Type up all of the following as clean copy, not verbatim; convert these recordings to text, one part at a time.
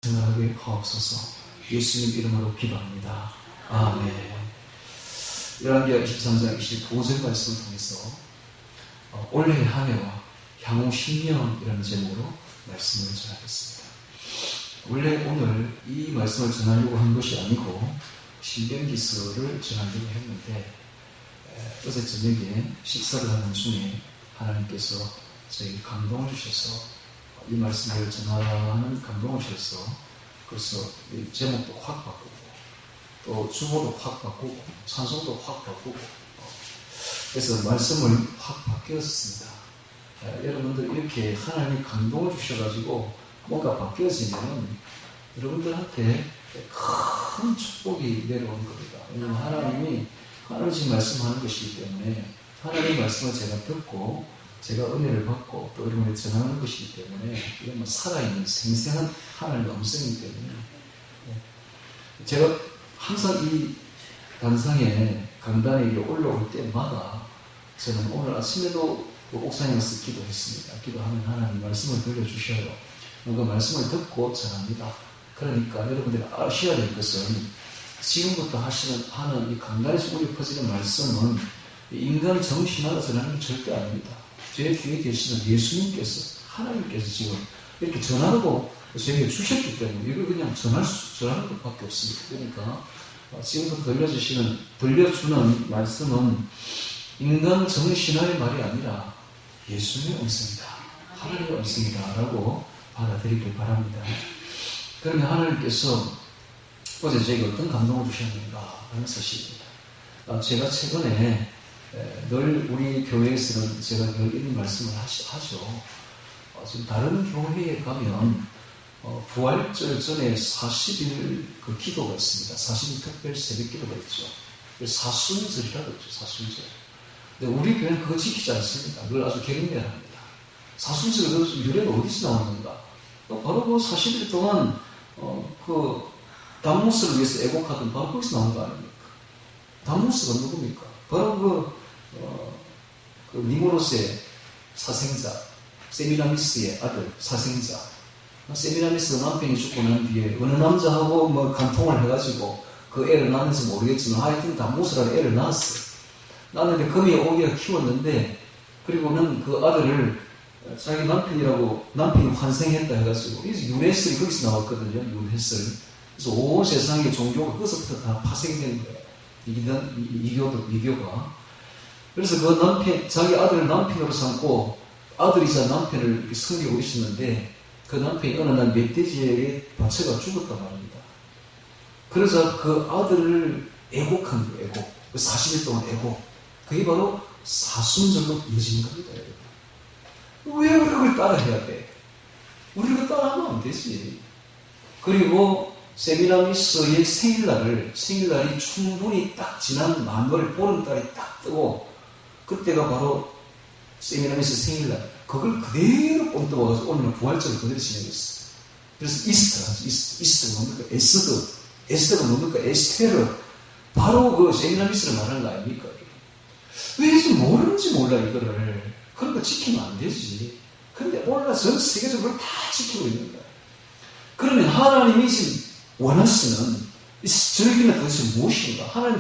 생활하게 하옵소서. 예수님 이름으로 기도합니다. 아멘. 열왕기하 23장 25절 말씀을 통해서 올해의 한 해와 향후 10년이라는 제목으로 말씀을 전하겠습니다. 원래 오늘 이 말씀을 전하려고 한 것이 아니고 신명기서를 전하려고 했는데 어제 저녁에 식사를 하는 중에 하나님께서 저에게 감동을 주셔서 이 말씀을 전하는 감동을 주셔서 그래서 제목도 확 바꾸고 또 주보도 확 바꾸고 찬송도 확 바꾸고 그래서 말씀을 확 바뀌었습니다. 여러분들 이렇게 하나님이 감동을 주셔가지고 뭔가 바뀌어지면 여러분들한테 큰 축복이 내려오는 겁니다. 왜냐하면 하나님이 지금 말씀하는 것이기 때문에 하나님의 말씀을 제가 듣고 제가 은혜를 받고 또 여러분에게 전하는 것이기 때문에 이건 살아있는 생생한 하나님의 음성이기 때문에 제가 항상 이 단상에 강단에 올라올 때마다 저는 오늘 아침에도 옥상에 가서 기도했습니다. 기도하면 하나님 말씀을 들려주셔요. 뭔가 말씀을 듣고 전합니다. 그러니까 여러분들이 아셔야 될 것은 지금부터 하는 이 강단에서 울려 퍼지는 말씀은 인간 정신하고 전하는 게 절대 아닙니다. 제 뒤에 계시는 예수님께서 하나님께서 지금 이렇게 전하고 저에게 주셨기 때문에 이걸 그냥 전하는 것밖에 없습니다. 그러니까 지금부터 들려주는 말씀은 인간 정신화의 말이 아니라 예수님의 음성이다. 하나님의 음성이다. 라고 받아들이길 바랍니다. 그러면 하나님께서 어제 저에게 어떤 감동을 주셨는가 하는 사실입니다. 제가 최근에 늘 우리 교회에서는 제가 늘 이런 말씀을 하죠. 지금 다른 교회에 가면 부활절 전에 40일 그 기도가 있습니다. 40일 특별 새벽 기도가 있죠. 사순절이라고 했죠. 사순절. 근데 우리 교회는 그거 지키지 않습니다. 그걸 아주 경멸합니다. 사순절 그 유래가 어디서 나오는가? 바로 그 40일 동안 그 담무스를 위해서 애곡하던 바로 거기서 나온 거 아닙니까? 담무스가 누굽니까? 바로 그 니모로스의 사생자, 세미라미스의 아들 사생자. 세미라미스가 남편이 죽고 난 뒤에 어느 남자하고 뭐 간통을 해가지고 그 애를 낳는지 모르겠지만 하여튼 담무스라는 애를 낳았어요. 낳았는데 금이 오기가 키웠는데 그리고는 그 아들을 자기 남편이 환생했다 해가지고 유네슬이 거기서 나왔거든요. 유네슬. 그래서 온 세상의 종교가 거기서부터 다 파생된 거예요. 이교가. 그래서 그 자기 아들을 남편으로 삼고 아들이자 남편을 섬기고 있었는데 그 남편이 어느 날 멧돼지에 바쳐가 죽었단 말입니다. 그래서 그 아들을 애곡한 거예요. 애곡. 40일 동안 애곡. 그게 바로 사순절로 이어지는 겁니다. 왜 그걸 따라해야 돼? 우리가 따라하면 안 되지. 그리고 세미라미스의 생일날이 충분히 딱 지난 만월 보름달이 딱 뜨고 그때가 바로 세미라미스 생일날. 그걸 그대로 꼼떠와서 오늘 부활절을 그대로 지내겠어요. 그래서 이스터가 뭡니까? 에스더가 뭡니까? 에스테르. 바로 그 세미라미스를 말하는 거 아닙니까? 왜 지금 모르는지 몰라 이거를. 그러니까 지키면 안 되지. 근데 오늘날 전 세계적으로 다 지키고 있는 거야. 그러면 하나님이 지금 원하시는 이 절기는 도대체 무엇인가? 하나님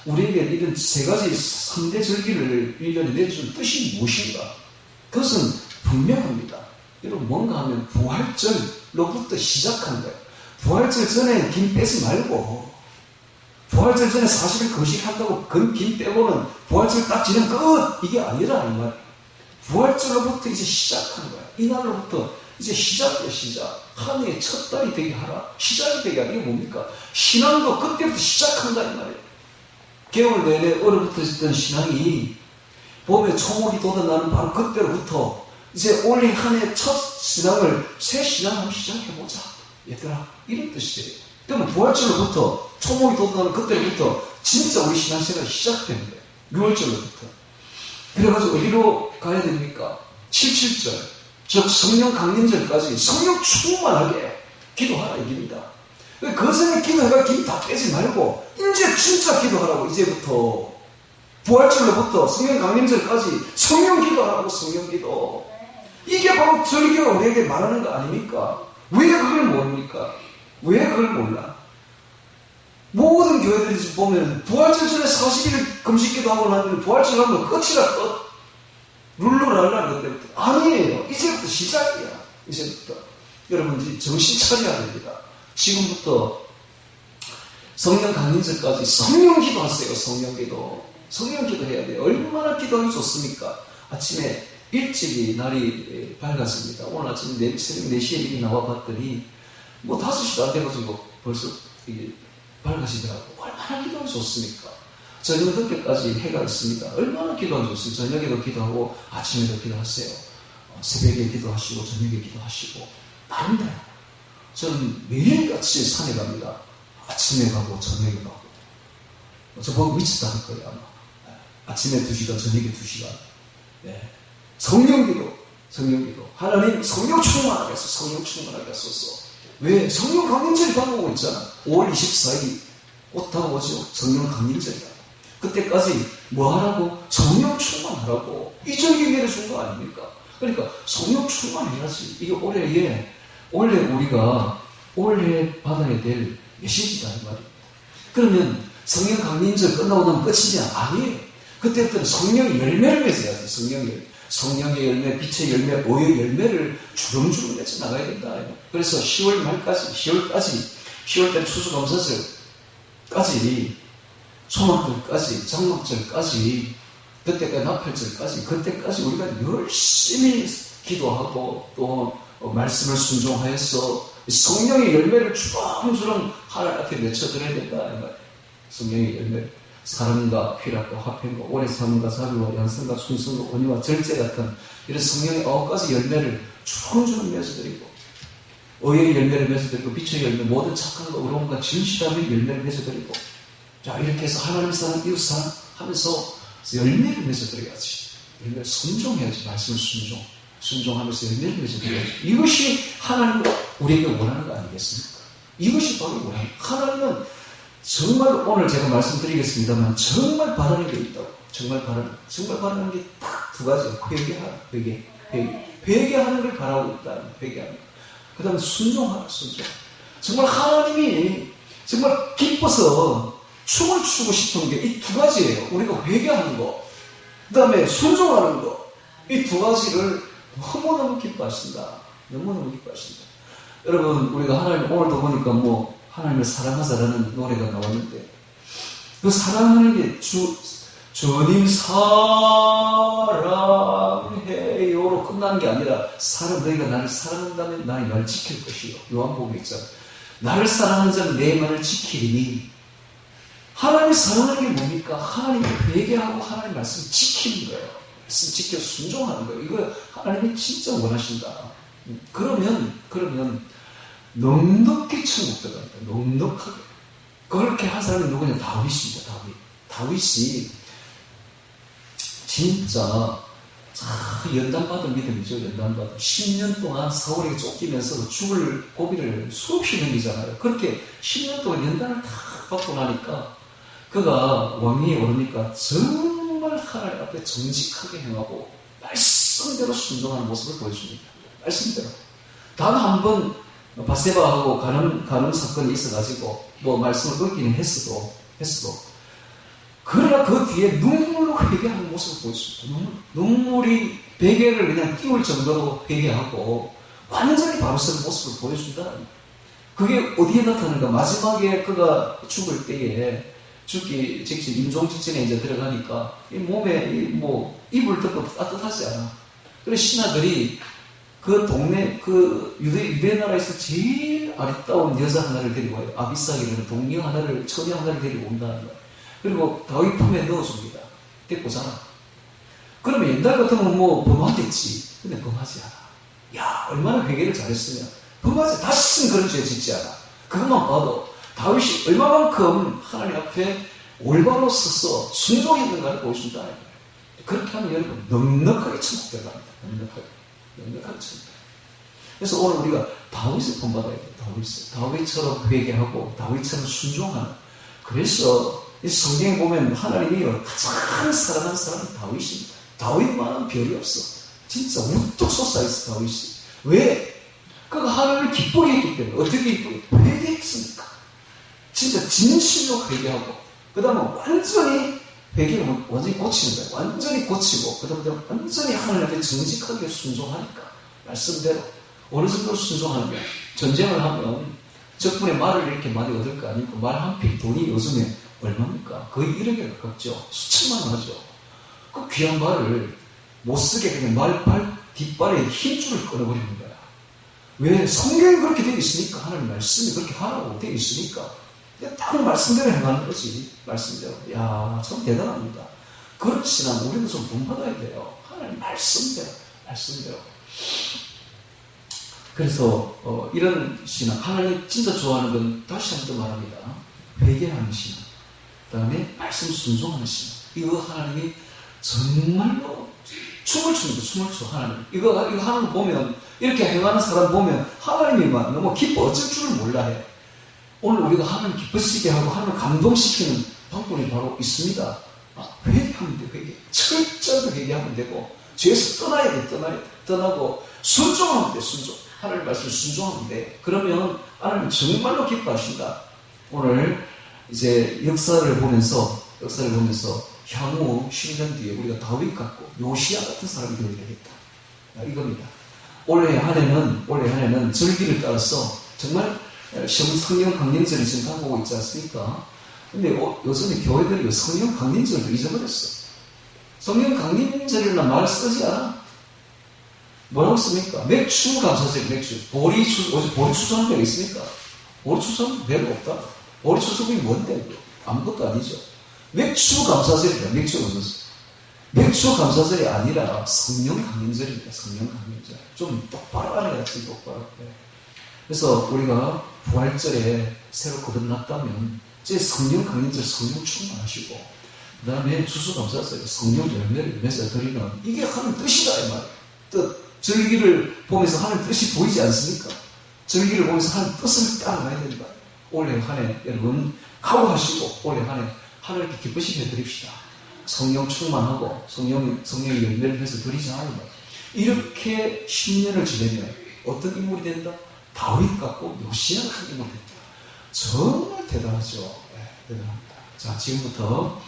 우리에게 이런 세 가지 3대 절기를 1년에 내주는 뜻이 무엇인가? 그것은 분명합니다. 여러분 뭔가 하면 부활절로부터 시작한 거예요. 부활절 전에 김 빼지 말고 부활절 전에 40일 금식한다고 김 빼고는 부활절 딱 지는 끝! 이게 아니라 이 말. 부활절로부터 이제 시작한 거야. 이날로부터 이제 시작이야, 시작. 한 해의 첫 달이 되게 하라. 시작이 되게 하라. 이게 뭡니까? 신앙도 그때부터 시작한다, 이 말이에요. 개월 내내 얼어붙어 있던 신앙이 봄에 초목이 돋아나는 바로 그때로부터 이제 올해 한 해 첫 신앙을 새 신앙 한번 시작해보자. 얘들아, 이런 뜻이에요. 그러면 부활절로부터 초목이 돋아나는 그때로부터 진짜 우리 신앙생활이 시작되는 거예요. 6월절로부터. 그래가지고 어디로 가야 됩니까? 77절. 즉 성령 강림절까지 성령 충만하게 기도하라 이깁니다. 그 전에 기도해가 김 다 빼지 말고 이제 진짜 기도하라고. 이제부터 부활절로부터 성령 강림절까지 성령 기도하라고. 성령 기도. 이게 바로 절기가 우리에게 말하는 거 아닙니까? 왜 그걸 모릅니까? 왜 그걸 몰라? 모든 교회들이 보면 부활절 전에 40일 금식기도 하고 나면 부활절 하면 끝이라 끝. 룰루랄라 그때부터. 아니에요. 이제부터 시작이야. 이제부터. 여러분 이제 정신 차려야 됩니다. 지금부터 성령 강림절까지 성령 기도하세요. 성령 기도. 성령 기도해야 돼요. 얼마나 기도하기 좋습니까? 아침에 일찍이 날이 밝았습니다. 오늘 아침 새벽 4시에 일이 나와 봤더니 뭐 5시도 안 돼가지고 벌써 이게 밝아지더라고. 얼마나 기도하기 좋습니까? 저녁 늦게까지 해가 있습니다. 얼마나 기도하기 좋습니까? 저녁에도 기도하고 아침에도 기도하세요. 새벽에 기도하시고 저녁에 기도하시고 다른데요. 저는 매일같이 산에 갑니다. 아침에 가고 저녁에 가고. 저보고 미쳤다 할 거예요 아마. 아침에 2시간 저녁에 2시간. 네. 성령기도. 하나님 성령 충만하게 하소서. 성령 충만하게 하소서. 왜? 성령 강림절이 다가오고 있잖아. 5월 24일이 곧 다가오죠. 성령 강림절이다. 그때까지 뭐 하라고? 성령 충만하라고. 이전 기회를 준 거 아닙니까? 그러니까 성령 충만해야지. 이게 올해 우리가 올해 받아야 될 메시지다 이 말입니다. 그러면 성령 강림절 끝나고 나면 끝이냐? 아니에요. 그때부터는 성령의 열매를 맺어야지. 성령의 열매, 빛의 열매, 오의 열매를 주렁주렁 맺어 나가야 된다. 그래서 10월 말까지, 10월달 추수감사절까지, 소망절까지, 장막절까지, 그때까지 나팔절까지, 그때까지 우리가 열심히 기도하고 또 말씀을 순종하여서 성령의 열매를 주렁주렁 하나님 앞에 맺혀드려야 된다. 성령의 열매를. 사랑과 희락과 화평과 오래 삶과 자비와 양성과 순성과 온유와 절제 같은 이런 성령의 9가지 열매를 주렁주렁 맺어드리고 의의 열매를 맺어드리고 빛의 열매 모든 착함과 의로움과 진실함의 열매를 맺어드리고 자 이렇게 해서 하나님 사랑 이웃 사랑 하면서 열매를 맺어드려야지. 열매를 순종해야지. 말씀을 순종하면서 열매를 맺어드려야지. 이것이 하나님 우리에게 원하는 거 아니겠습니까? 이것이 바로 원하는 하나님은 정말 오늘 제가 말씀드리겠습니다만 정말 바라는 게 있다고. 정말 바라는 게 딱 2가지. 회개하는 걸 바라고 있다. 회개하는 거. 그 다음에 순종. 정말 하나님이 정말 기뻐서 춤을 추고 싶은 게 이 2가지예요. 우리가 회개하는 거, 그 다음에 순종하는 거. 이 2가지를 너무너무 기뻐하신다. 여러분 우리가 하나님 오늘도 보니까 하나님을 사랑하자라는 노래가 나왔는데 그 사랑하는 게 주님 사랑해요로 끝나는 게 아니라 너희가 나를 사랑한다면 나의 말을 지킬 것이요. 요한복음에 있잖아. 나를 사랑하는 자는 내 말을 지키리니. 하나님을 사랑하는 게 뭡니까? 하나님을 회개하고 하나님 말씀을 지키는 거예요. 말씀 지켜 순종하는 거예요. 이거 하나님이 진짜 원하신다. 그러면 넉넉히 천국 들어갑니다. 넉넉하게. 그렇게 한 사람이 누구냐? 다윗입니다. 다윗이 진짜 연단받은 믿음이죠. 연단받은 10년 동안 사울에게 쫓기면서 죽을 고비를 수없이 넘기잖아요. 그렇게 10년 동안 연단을 다 받고 나니까 그가 왕위에 오르니까 정말 하나님 앞에 정직하게 행하고 말씀대로 순종하는 모습을 보여줍니다. 말씀대로. 단 한 번 바세바하고 가늠 사건이 있어가지고 말씀을 어기는 했어도 그러나 그 뒤에 눈물로 회개하는 모습을 보여줍니다. 눈물이 베개를 그냥 띄울 정도로 회개하고 완전히 바로 서는 모습을 보여준다. 그게 어디에 나타나는가? 마지막에 그가 죽을 때에 죽기 직전 임종 직전에 이제 들어가니까 이 몸에 이불 덮고 따뜻하지 않아. 그래서 신하들이 그 동네, 유대 나라에서 제일 아리따운 여자 하나를 데리고 와요. 아비삭이라는 동료 하나를, 처녀 하나를 데리고 온다는 거예요. 그리고 다윗 품에 넣어줍니다. 데리고 자라. 그러면 옛날 같으면 범하겠지. 근데 범하지 않아. 야, 얼마나 회개를 잘했으면. 범하지. 다시는 그런 죄 짓지 않아. 그것만 봐도 다윗이 얼마만큼 하나님 앞에 올바로 서서 순종했는가를 보여준다. 그렇게 하면 여러분, 넉넉하게 천국 들어갑니다. 넉넉하게 천국. 그래서 오늘 우리가 다윗을 본받아야 돼요. 다윗처럼 회개하고 다윗처럼 순종하는. 그래서 이 성경에 보면 하나님이 가장 사랑하는 사람은 다윗입니다. 다윗만한 별이 없어. 진짜 우뚝 솟아있어 다윗이. 왜? 그가 하나님을 기쁘게 했기 때문에 어떻게 기쁘게 회개했습니까? 진짜 진실로 회개하고 그 다음에 완전히 회개를 완전히 고치는 거예요. 완전히 고치고 그 다음에 완전히 하나님께 정직하게 순종하니까 말씀대로 어느 정도 순종하면 전쟁을 하면 적군의 말을 이렇게 많이 얻을 거 아닙니까? 말 한 필 돈이 요즘에 얼마입니까? 거의 1억에 가깝죠. 수천만 원 하죠. 그 귀한 말을 못 쓰게 그냥 뒷발에 힘줄을 끊어버리는 거야. 왜? 성경이 그렇게 되어 있으니까. 하나님 말씀이 그렇게 하라고 되어 있으니까. 딱 말씀대로 행하는 거지. 말씀대로. 야, 참 대단합니다. 그렇지만 우리도 좀 본받아야 돼요. 하나님 말씀대로. 그래서 이런 신앙, 하나님 진짜 좋아하는 건 다시 한번 말합니다. 회개하는 신앙, 그 다음에 말씀 순종하는 신앙. 이거 하나님이 정말로 춤을 춰 하나님. 이거 하는 거 보면, 이렇게 행하는 사람 보면 하나님이 막 너무 기뻐 어쩔 줄을 몰라 해. 오늘 우리가 하나님 기쁘시게 하고 하나님 감동시키는 방법이 바로 있습니다. 회개하면 돼, 회개. 철저하게 회개하면 되고, 죄에서 떠나야 돼. 떠나고, 순종하면 돼, 순종. 하나님 말씀 순종하면 돼. 그러면 하나님 정말로 기뻐하신다. 오늘 이제 역사를 보면서 향후 10년 뒤에 우리가 다윗 같고 요시야 같은 사람이 되어야 되겠다. 이겁니다. 올해 한 해는 절기를 따라서 정말 성령 강림절이 지금 다가오고 있지 않습니까? 근데 요즘에 교회들이 성령 강림절도 잊어버렸어. 성령 강림절이나 말 쓰지 않아. 뭐라고 씁니까? 맥주 감사절, 맥주. 보리 추수한 데가 있습니까? 보리 추수한 데가 없다. 보리 추수이 뭔데? 아무것도 아니죠. 맥주 감사절이다. 맥주 감사절이 아니라 성령 강림절입니다. 성령 강림절. 좀 똑바로 알아야지, 똑바로. 그래서 우리가 부활절에 새로 거듭났다면 이제 성령 강림절 성령 충만하시고 그 다음에 추수감사절 성령 열매를 맺어 드리는 이게 하나님 뜻이다 이 말. 뜻. 절기를 보면서 하나님 뜻이 보이지 않습니까? 절기를 보면서 하나님 뜻을 따라가야 된다. 올해 한 해 여러분 각오하시고 올해 한 해 하나님께 기쁘시게 해드립시다. 성령 충만하고 성령의 열매를 해서 드리자 하는 말. 이렇게 10년을 지내면 어떤 인물이 된다? 다윗 같고 요시야 같은 인물이 된다. 정말 대단하죠. 네, 대단합니다. 자, 지금부터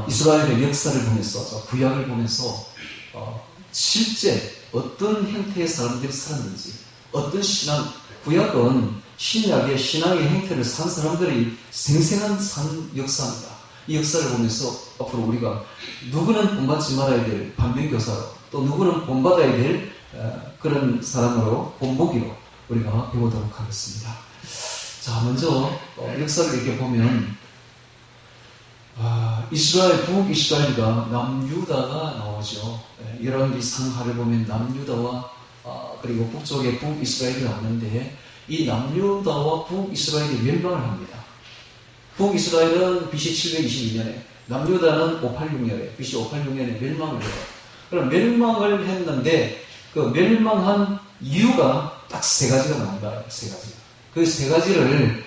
이스라엘의 역사를 보면서 구약을 보면서 실제 어떤 형태의 사람들이 살았는지, 어떤 신앙, 구약은 신약의 신앙의 형태를 산 사람들이 생생한 산 역사입니다. 이 역사를 보면서 앞으로 우리가 누구는 본받지 말아야 될 반면교사로, 또 누구는 본받아야 될 그런 사람으로, 본보기로 우리가 배우도록 하겠습니다. 자, 먼저 역사를 이렇게 보면 북이스라엘과 남유다가 나오죠. 열왕기 상하를 보면 남유다와 그리고 북쪽에 북이스라엘이 나오는데 이 남유다와 북이스라엘이 멸망을 합니다. 북이스라엘은 BC 722년에 남유다는 586년에 BC 586년에 멸망을 해요. 그럼 멸망을 했는데 그 멸망한 이유가 딱 세 가지가 나온다. 세 가지. 그 세 가지를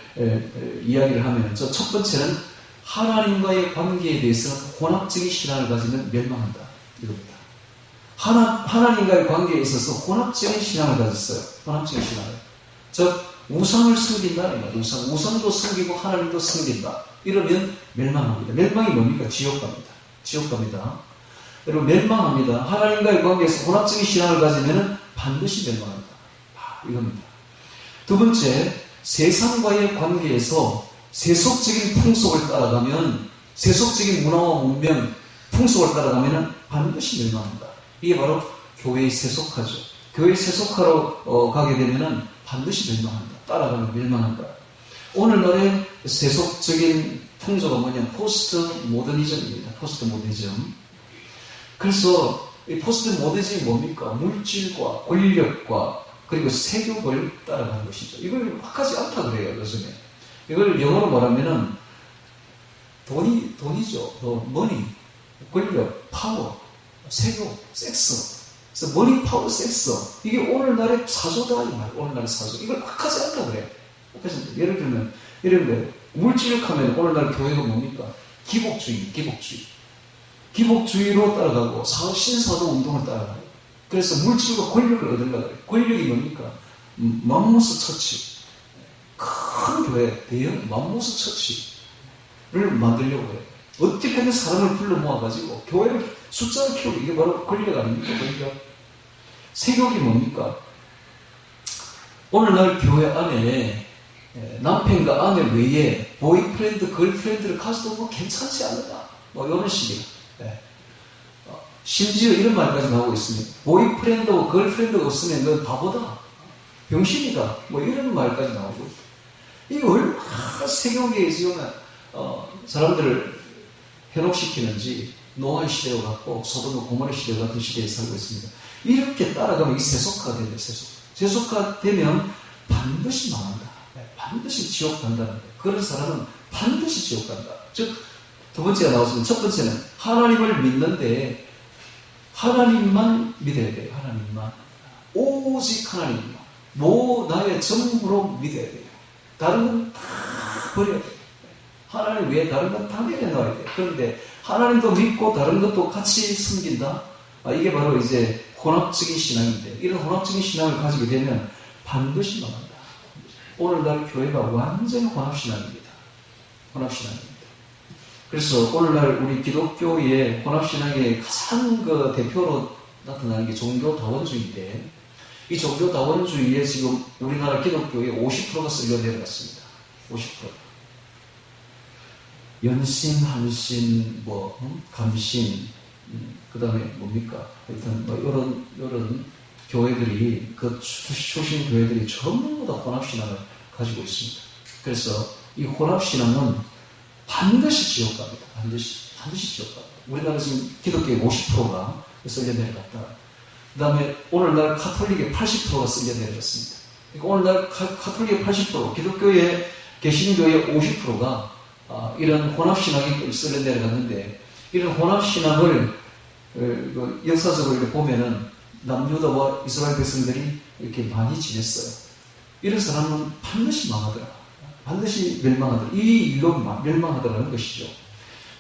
이야기를 하면 첫 번째는 하나님과의 관계에 대해서 혼합적인 신앙을 가지면 멸망한다. 이겁니다. 하나님과의 관계에 있어서 혼합적인 신앙을 가졌어요. 혼합적인 신앙을. 즉, 우상을 섬긴다. 우상도 섬기고 하나님도 섬긴다. 이러면 멸망합니다. 멸망이 뭡니까? 지옥 갑니다. 여러분, 멸망합니다. 하나님과의 관계에서 혼합적인 신앙을 가지면 반드시 멸망합니다. 이겁니다. 두 번째, 세상과의 관계에서 세속적인 풍속을 따라가면, 세속적인 문화와 문명, 풍속을 따라가면 반드시 멸망한다. 이게 바로 교회의 세속화죠. 교회의 세속화로 가게 되면 반드시 멸망한다. 따라가면 멸망한다. 오늘날의 세속적인 풍조가 뭐냐면 포스트 모더니즘입니다. 포스트 모더니즘. 그래서 이 포스트 모더니즘이 뭡니까? 물질과 권력과 그리고 세욕을 따라가는 것이죠. 이걸 확하지 않다 그래요, 요즘에. 이걸 영어로 말하면은 돈이죠. 머니, 권력, 파워, 세욕, 섹스. 그래서 머니, 파워, 섹스. 이게 오늘날의 사조다 이 말. 오늘날의 사조. 이걸 확하지 않다 그래. 예를 들면 이런 거예요. 물질력하면 오늘날 교회가 뭡니까? 기복주의로 따라가고 신사도 운동을 따라가요. 그래서 물질과 권력을 얻으려고 해요. 권력이 뭡니까? 맘모스 처치. 큰 교회, 대형 맘모스 처치를 만들려고 해요. 어떻게든 사람을 불러 모아가지고 교회를 숫자를 키우고, 이게 바로 권력 아닙니까? 권력. 세욕이 뭡니까? 오늘날 교회 안에 남편과 아내 외에 보이프렌드, 걸프렌드를 가져도 뭐 괜찮지 않느냐, 뭐 이런 식이에요. 심지어 이런 말까지 나오고 있습니다. 보이프렌드와 걸프렌드가 없으면 넌 바보다, 병신이다, 뭐 이런 말까지 나오고 있어요. 이게 얼마나 세교계에 지금 사람들을 현혹시키는지, 노아의 시대와 같고 소돔과 고모라 시대 같은 시대에 살고 있습니다. 이렇게 따라가면 이 세속화가 된다. 세속화되면 반드시 망한다. 반드시 지옥 간다는 거예요. 그런 사람은 반드시 지옥 간다. 즉, 두 번째가 나왔습니다. 첫 번째는 하나님을 믿는데 하나님만 믿어야 돼요. 하나님만. 오직 하나님만. 나의 전부로 믿어야 돼요. 다른 건 다 버려야 돼요. 하나님 외에 다른 건 다 내려놔야 돼요. 그런데 하나님도 믿고 다른 것도 같이 숨긴다? 이게 바로 이제 혼합적인 신앙인데, 이런 혼합적인 신앙을 가지게 되면 반드시 망한다. 오늘날 교회가 완전히 혼합신앙입니다. 혼합신앙입니다. 그래서 오늘날 우리 기독교의 혼합신앙의 가장 대표로 나타나는 게 종교다원주의인데, 이 종교다원주의에 지금 우리나라 기독교의 50%가 쓸려 내려갔습니다. 50%. 연신, 한신, 감신, 그 다음에 뭡니까? 하여튼, 이런 교회들이, 그 초신 교회들이 전부 다 혼합신앙을 가지고 있습니다. 그래서 이 혼합신앙은 반드시 지옥 갑니다. 반드시 지옥 갑니다. 우리나라 지금 기독교의 50%가 쓸려 내려갔다. 그 다음에 오늘날 카톨릭의 80%가 쓸려 내려갔습니다. 그러니까 오늘날 카톨릭의 80%, 기독교의 개신교의 50%가 이런 혼합신앙이 쓸려 내려갔는데, 이런 혼합신앙을 역사적으로 이렇게 보면은 남유다와 이스라엘 백성들이 이렇게 많이 지냈어요. 이런 사람은 반드시 망하더라. 반드시 멸망하더라. 이 일로 멸망하더라는 것이죠.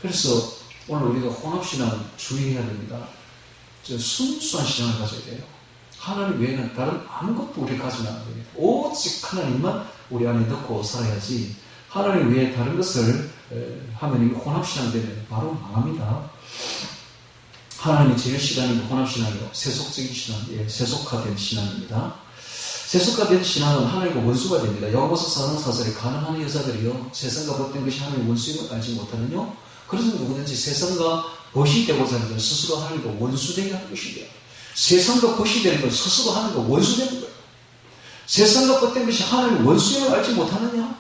그래서 오늘 우리가 혼합신앙 주의해야 됩니다. 순수한 신앙을 가져야 돼요. 하나님 외에는 다른 아무것도 우리 가지면 안 됩니다. 오직 하나님만 우리 안에 넣고 살아야지, 하나님 외에 다른 것을 하면 이 혼합신앙 되면 바로 망합니다. 하나님이 제일 싫어하는 혼합신앙이요, 세속적인 신앙, 세속화된 신앙입니다. 세속화된 신앙은 하나님과 원수가 됩니다. 야고보서 4장 4절에 가늠하는 여자들이요, 세상과 벗된 것이 하나님의 원수임을 알지 못하느뇨? 그래서 누구든지 세상과 벗이 되고자 하는 건 스스로 하나님과 원수되게 하는 것이에요. 세상과 벗이 되는 건 스스로 하나님과 원수되는 거예요. 세상과 벗된 것이 하나님의 원수임을 알지 못하느냐?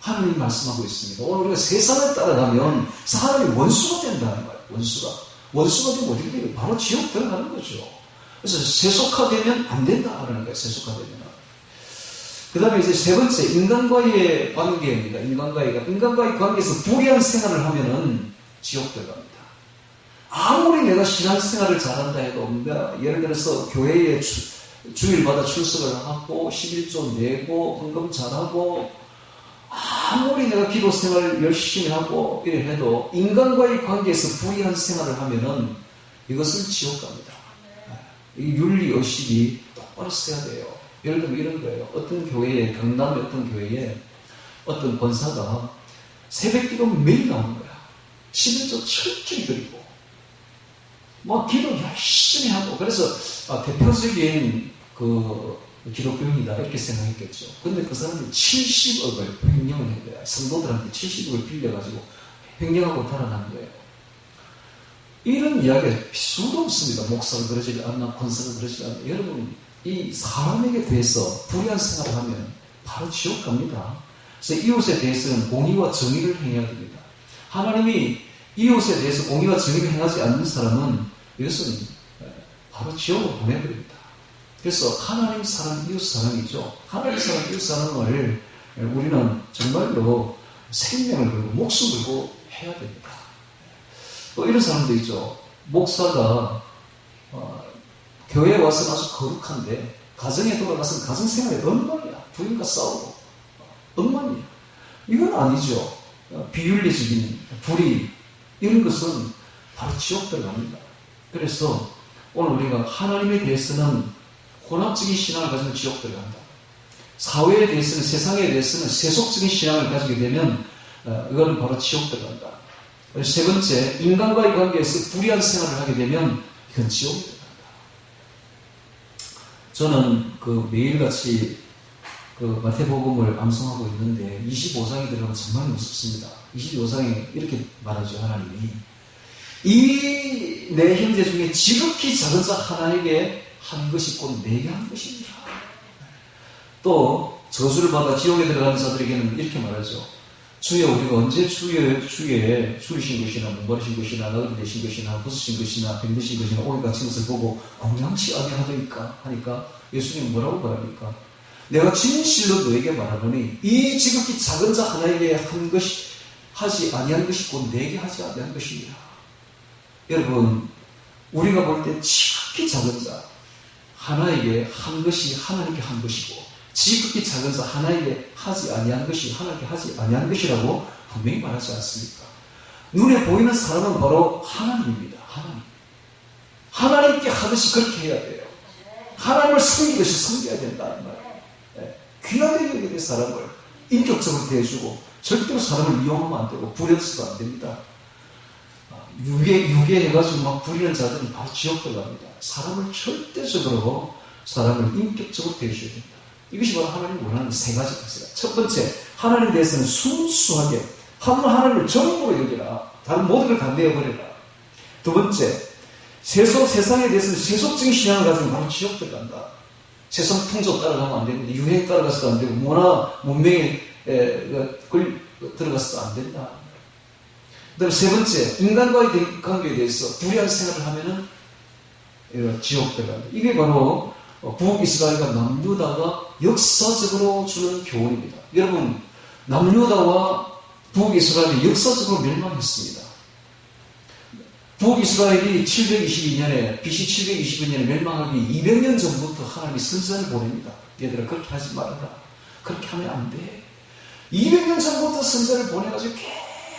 하나님이 말씀하고 있습니다. 오늘 우리가 세상을 따라가면 사람이 원수가 된다는 거예요. 원수가 되면 어떻게 돼요? 바로 지옥 들어가는 거죠. 그래서 세속화되면 안 된다라는 거예요. 세속화되면. 그 다음에 이제 세 번째, 인간과의 관계입니다. 인간과의 관계에서 불의한 생활을 하면은 지옥 들어갑니다. 아무리 내가 신앙생활을 잘한다 해도, 예를 들어서 교회에 주일마다 출석을 하고 11조 내고 헌금 잘하고 아무리 내가 기도 생활을 열심히 하고 이래 해도 인간과의 관계에서 불의한 생활을 하면은 이것은 지옥 갑니다. 이 윤리의식이 똑바로 써야 돼요. 예를 들면 이런 거예요. 어떤 교회에, 강남의 어떤 교회에 어떤 권사가 새벽 기도 매일 나오는 거야. 11조 철저히 드리고 뭐 기도 열심히 하고, 그래서 대표적인 기독교인이다 이렇게 생각했겠죠. 근데 그 사람이 70억을 횡령을 한 거야. 성도들한테 70억을 빌려가지고 횡령하고 달아난 거예요. 이런 이야기가 수도 없습니다. 목사가 그러지 않나, 권사가 그러지 않나. 여러분, 이 사람에게 대해서 불의한 생각을 하면 바로 지옥 갑니다. 그래서 이웃에 대해서는 공의와 정의를 행해야 됩니다. 하나님이 이웃에 대해서 공의와 정의를 행하지 않는 사람은 이것은 바로 지옥으로 보내버립니다. 그래서 하나님 사랑, 이웃 사랑이죠. 하나님 사랑, 이웃 사랑을 우리는 정말로 생명을 걸고 목숨을 걸고 해야 됩니다. 또 이런 사람도 있죠. 목사가 교회에 와서 아주 거룩한데 가정에 돌아가서 가정생활에 엉망이야. 부인과 싸우고 엉망이야. 이건 아니죠. 비윤리적인 불의, 이런 것은 바로 지옥 들어갑니다. 그래서 오늘 우리가 하나님에 대해서는 혼합적인 신앙을 가지면 지옥 들어간다. 사회에 대해서는, 세상에 대해서는 세속적인 신앙을 가지게 되면 이거는 바로 지옥 들어간다. 그리고 세 번째, 인간과의 관계에서 불의한 생활을 하게 되면 이건 지옥이 들어간다. 저는 매일같이 마태복음을 암송하고 있는데 25장이 들어가면 정말 무섭습니다. 25장에 이렇게 말하죠. 하나님이 이 내 형제 중에 지극히 작은 자 하나에게 한 것이 곧 내게 한 것입니다. 또 저주를 받아 지옥에 들어가는 자들에게는 이렇게 말하죠. 주여, 우리가 언제 주에 죽이신 것이나 몸버리신 것이나 너희 되신 것이나 부수신 것이나 병드신 것이나 오늘 같은 것을 보고 공양치 아니하더이까 하니까 예수님은 뭐라고 말합니까? 내가 진실로 너에게 말하노니 이 지극히 작은 자 하나에게 한 것이 하지 아니한 것이 곧 내게 하지 아니한 것입니다. 여러분, 우리가 볼 때 지극히 작은 자 하나에게 한 것이 하나님께 한 것이고, 지극히 작은 자 하나에게 하지 아니한 것이 하나님께 하지 아니한 것이라고 분명히 말하지 않습니까? 눈에 보이는 사람은 바로 하나님입니다. 하나님께 하듯이 그렇게 해야 돼요. 하나님을 섬기듯이 섬겨야 된다는 말이에요. 귀하게 여겨야 될 사람을 인격적으로 대해주고 절대로 사람을 이용하면 안 되고 부려서도 안 됩니다. 유괴해가지고 막 부리는 자들은 바로 지옥 들어갑니다. 사람을 절대적으로 사람을 인격적으로 대해줘야 됩니다. 이것이 바로 하나님이 원하는 세 가지 것이다. 첫 번째, 하나님에 대해서는 순수하게 하나님을 전부로 여기라. 다른 모든 걸 다 내어버려라. 두 번째, 세상에 대해서는 세속적인 신앙을 가지고 바로 지옥 들어간다. 세상 풍조 따라가면 안 됩니다. 유행 따라가서도 안 되고 문화 문명에 들어가서도 안 된다. 그 다음에 세 번째, 인간과의 관계에 대해서 불의한 생활을 하면은 지옥 들어간다. 이게 바로 북이스라엘과 남유다가 역사적으로 주는 교훈입니다. 여러분, 남유다와 북이스라엘이 역사적으로 멸망했습니다. 북이스라엘이 722년에, BC 722년에 멸망하기 200년 전부터 하나님이 선지자를 보냅니다. 얘들아, 그렇게 하지 말아라. 그렇게 하면 안 돼. 200년 전부터 선지자를 보내가지고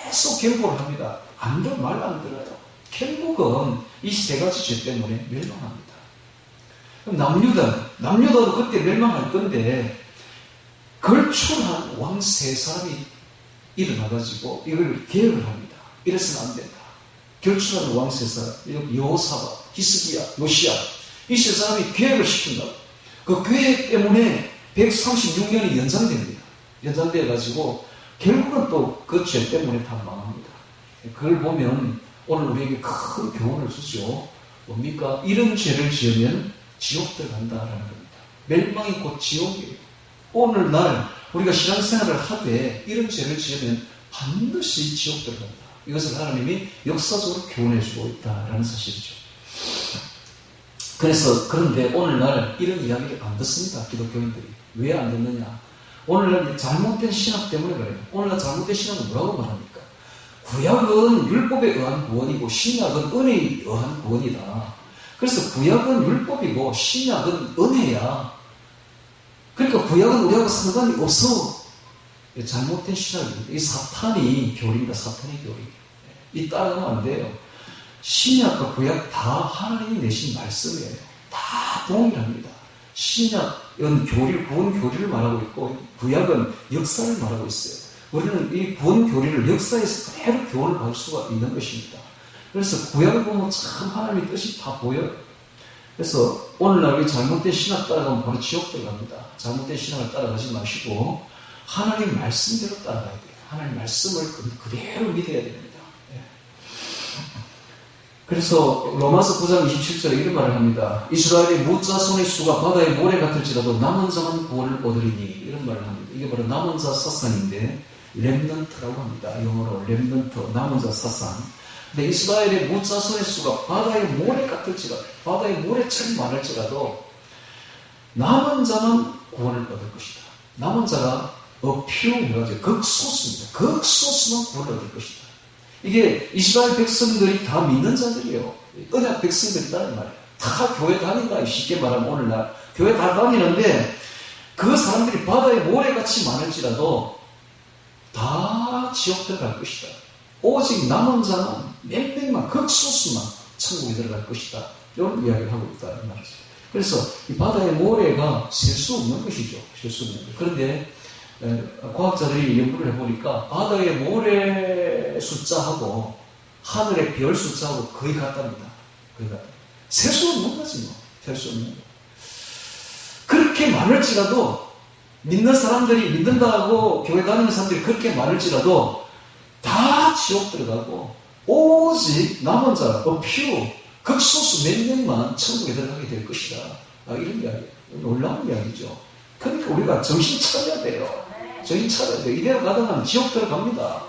계속 경고를 합니다. 안 들어, 말 안 들어요. 결국은 이 세 가지 죄 때문에 멸망합니다. 그럼 남유다도 그때 멸망할 건데, 걸출한 왕 세 사람이 일어나가지고 이걸 계획을 합니다. 이래서는 안 된다. 결출한 왕 세 사람, 여호사밧, 히스기야, 요시야, 이 세 사람이 계획을 시킨다. 그 계획 때문에 136년이 연장됩니다. 연장돼가지고 결국은 또 그 죄 때문에 다 망합니다. 그걸 보면 오늘 우리에게 큰 교훈을 주죠. 뭡니까? 이런 죄를 지으면 지옥 들어간다라는 겁니다. 멸망이 곧 지옥이에요. 오늘날 우리가 신앙생활을 하되 이런 죄를 지으면 반드시 지옥 들어간다. 이것을 하나님이 역사적으로 교훈해주고 있다라는 사실이죠. 그런데 오늘날 이런 이야기를 안 듣습니다. 기독교인들이. 왜 안 듣느냐? 오늘날 잘못된 신학 때문에 그래요. 오늘날 잘못된 신학은 뭐라고 말합니까? 구약은 율법에 의한 구원이고 신약은 은혜에 의한 구원이다. 그래서 구약은 율법이고 신약은 은혜야. 그러니까 구약은 우리하고 상관이 없어. 잘못된 신학입니다. 이 사탄이 교리입니다. 사탄의 교리. 이 따라가면 안 돼요. 신약과 구약 다 하나님이 내신 말씀이에요. 다 동일합니다. 신약은 구원 교리를 말하고 있고 구약은 역사를 말하고 있어요. 우리는 이 구원 교리를 역사에서 그대로 교훈을 받을 수가 있는 것입니다. 그래서 구약을 보면 참 하나님의 뜻이 다 보여요. 그래서 오늘날 우리 잘못된 신학 따라가면 바로 지옥 들어갑니다. 잘못된 신학을 따라가지 마시고 하나님 말씀대로 따라가야 돼요. 하나님 말씀을 그대로 믿어야 됩니다. 그래서 로마서 9장 27절에 이런 말을 합니다. 이스라엘의 무자손의 수가 바다의 모래 같을지라도 남은 자만 구원을 얻으리니, 이런 말을 합니다. 이게 바로 남은 자 사상인데 렘넌트라고 합니다. 영어로 렘넌트, 남은 자 사상. 근데 이스라엘의 무자손의 수가 바다의 모래 같을지라도, 바다의 모래처럼 많을지라도 남은 자만 구원을 얻을 것이다. 남은 자가 어퓨해가지고 극소수입니다. 극소수만 구원을 얻을 것이다. 이게 이스라엘 백성들이 다 믿는 자들이에요. 언약 백성들이라는 말이에요. 다 교회 다닌다. 쉽게 말하면 오늘날 교회 다 다니는데 그 사람들이 바다에 모래같이 많을지라도 다 지옥 들어갈 것이다. 오직 남은 자만 몇 명만, 극소수만 천국에 들어갈 것이다. 이런 이야기를 하고 있다는 말이죠. 그래서 이 바다의 모래가 셀 수 없는 것이죠. 셀 수 없는 것. 그런데 과학자들이 연구를 해보니까 바다의 모래 숫자하고 하늘의 별 숫자하고 거의 같답니다. 거의 같다. 셀 수 없는 거지 뭐. 셀 수 없는 거. 그렇게 많을지라도 믿는 사람들이 믿는다고 교회 다니는 사람들이 그렇게 많을지라도 다 지옥 들어가고 오직 남은 자, few, 극소수 몇 명만 천국에 들어가게 될 것이다. 이런 이야기, 놀라운 이야기죠. 그러니까 우리가 정신 차려야 돼요. 정신 차려야 돼요. 이대로 가다가 지옥 들어갑니다.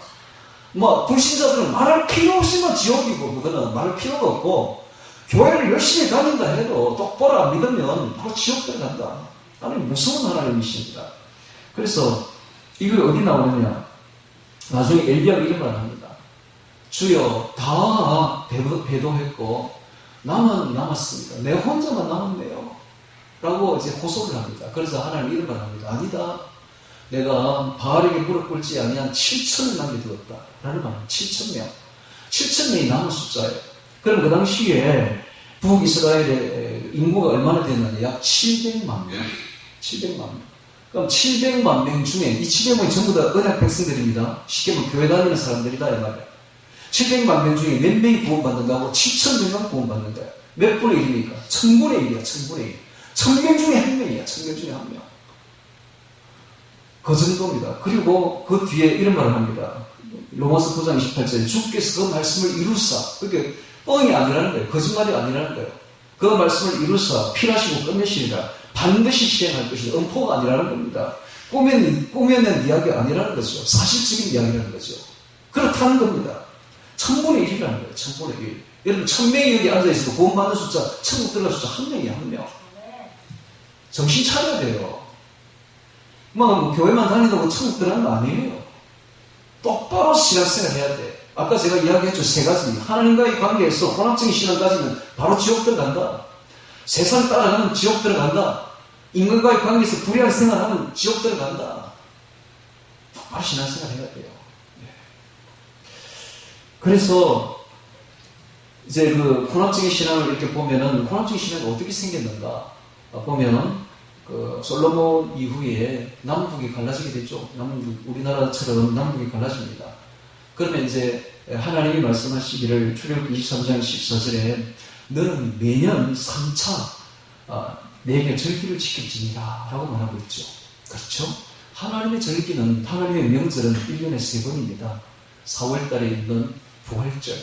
뭐 불신자들은 말할 필요 없으면 지옥이고 그거는 말할 필요가 없고 교회를 열심히 다닌다 해도 똑바로 안 믿으면 바로 지옥 들어간다. 하나님 무서운 하나님이십니다. 그래서 이걸 어디 나오느냐? 나중에 엘리야가 이런 말을 합니다. 주여 다 배도했고 나만 남았습니다. 내 혼자만 남았네요. 라고 이제 호소를 합니다. 그래서 하나님 이런 말을 합니다. 아니다. 내가 바알에게 무릎 꿇지 아니한 7천을 남겨두었다. 라는 말은 7천명. 7천명이 남은 숫자예요. 그럼 그 당시에 북이스라엘의 인구가 얼마나 되느냐? 약 700만 명. 700만 명. 그럼 700만 명 중에 이 700명이 전부 다 언약 백성들입니다. 쉽게 말하면 교회 다니는 사람들이다 이 말이야. 700만 명 중에 몇 명이 구원받는다고? 7,000명만 구원받는다. 몇 분의 1입니까? 1000분의 1이야. 1000분의 1. 1000명 중에 한 명이야. 1000명 중에 한 명. 그 정도입니다. 그리고 그 뒤에 이런 말을 합니다. 로마서 9장 28절에 주께서 그 말씀을 이루사. 그러니까 뻥이 아니라는 거예요. 거짓말이 아니라는 거예요. 그 말씀을 이루사 필하시고 끝내시리라. 반드시 실행할 것이다. 음포가 아니라는 겁니다. 꾸며낸 이야기가 아니라는 거죠. 사실적인 이야기라는 거죠. 그렇다는 겁니다. 1000분의 1이라는 거예요. 1000분의 1. 여러분 1000명이 여기 앉아있어도 구원받는 숫자, 천국 들어갈 숫자 한 명이야. 한 명. 정신 차려야 돼요. 뭐 교회만 다닌다고 천국 들어가는 거 아니에요. 똑바로 신앙생활 해야 돼. 아까 제가 이야기했죠. 세 가지. 하나님과의 관계에서 혼합적인 신앙 가지면 바로 지옥 들어간다. 세상 따라가면 지옥 들어간다. 인간과의 관계에서 불의한 생활하면 지옥 들어간다. 똑바로 신앙생활 해야 돼요. 네. 그래서 이제 그 혼합적인 신앙을 이렇게 보면은 혼합적인 신앙이 어떻게 생겼는가 보면 그 솔로몬 이후에 남북이 갈라지게 됐죠. 우리나라처럼 남북이 갈라집니다. 그러면 이제 하나님이 말씀하시기를 출애굽기 23장 14절에 너는 매년 3차 내게 절기를 지킬지니라 라고 말하고 있죠. 그렇죠? 하나님의 절기는, 하나님의 명절은 1년에 3번입니다. 4월달에 있는 부활절,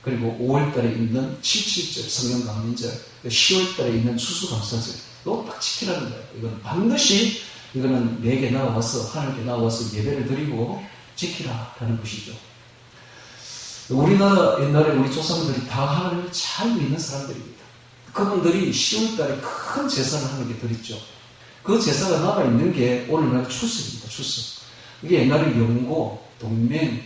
그리고 5월달에 있는 77절, 성령강림절, 10월달에 있는 추수감사절, 이거 딱 지키라는 거예요. 이건 반드시, 이거는 내게 나와서, 하나님께 나와서 예배를 드리고 지키라라는 것이죠. 우리나라 옛날에 우리 조상들이 다 하나님을 잘 믿는 사람들입니다. 그분들이 10월달에 큰 제사를 하는 게 드렸죠. 그 제사가 남아있는 게 오늘날 추석입니다. 추석. 이게 옛날에 영고, 동맹,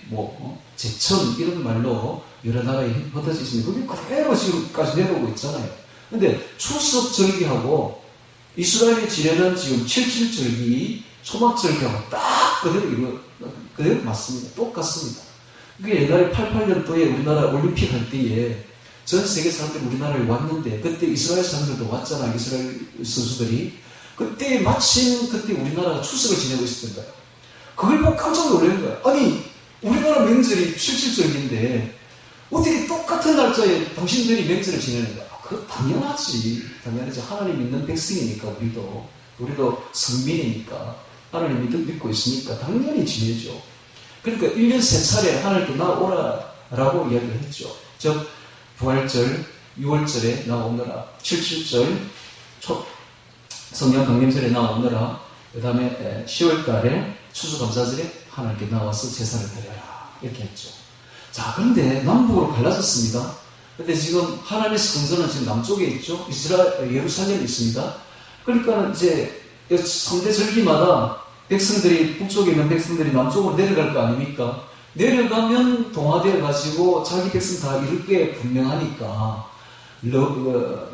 제천 이런 말로 여러 나라에 흩어져 있습니다. 그게 그대로 지금까지 내려오고 있잖아요. 근데 추석 절기하고 이스라엘이 지내는 지금 77절기, 초막절기하고 딱 그대로 맞습니다. 똑같습니다. 그게 옛날에 88년도에 우리나라 올림픽 할 때에 전 세계 사람들이 우리나라에 왔는데 그때 이스라엘 사람들도 왔잖아요. 이스라엘 선수들이. 그때 마침 그때 우리나라가 추석을 지내고 있었던 거예요. 그걸 보고 깜짝 놀란 거예요. 아니 우리나라 명절이 77절기인데 어떻게 똑같은 날짜에 당신들이 명절을 지내는 거야? 그거 당연하지. 하나님 믿는 백성이니까 우리도 성민이니까 하나님 믿고 있으니까 당연히 지내죠. 그러니까 1년 3차례 하나님께 나오라라고 이야기를 했죠. 즉 부활절 6월절에 나오느라 77절 성령 강림절에 나오느라 그 다음에 10월달에 추수감사절에 하나님께 나와서 제사를 드려라 이렇게 했죠. 자, 그런데 남북으로 갈라졌습니다. 근데 지금 하나님의 성전은 지금 남쪽에 있죠. 예루살렘에 있습니다. 그러니까 이제 3대 절기마다 백성들이 북쪽에 있는 백성들이 남쪽으로 내려갈 거 아닙니까? 내려가면 동화되어 가지고 자기 백성 다 이룰 게 분명하니까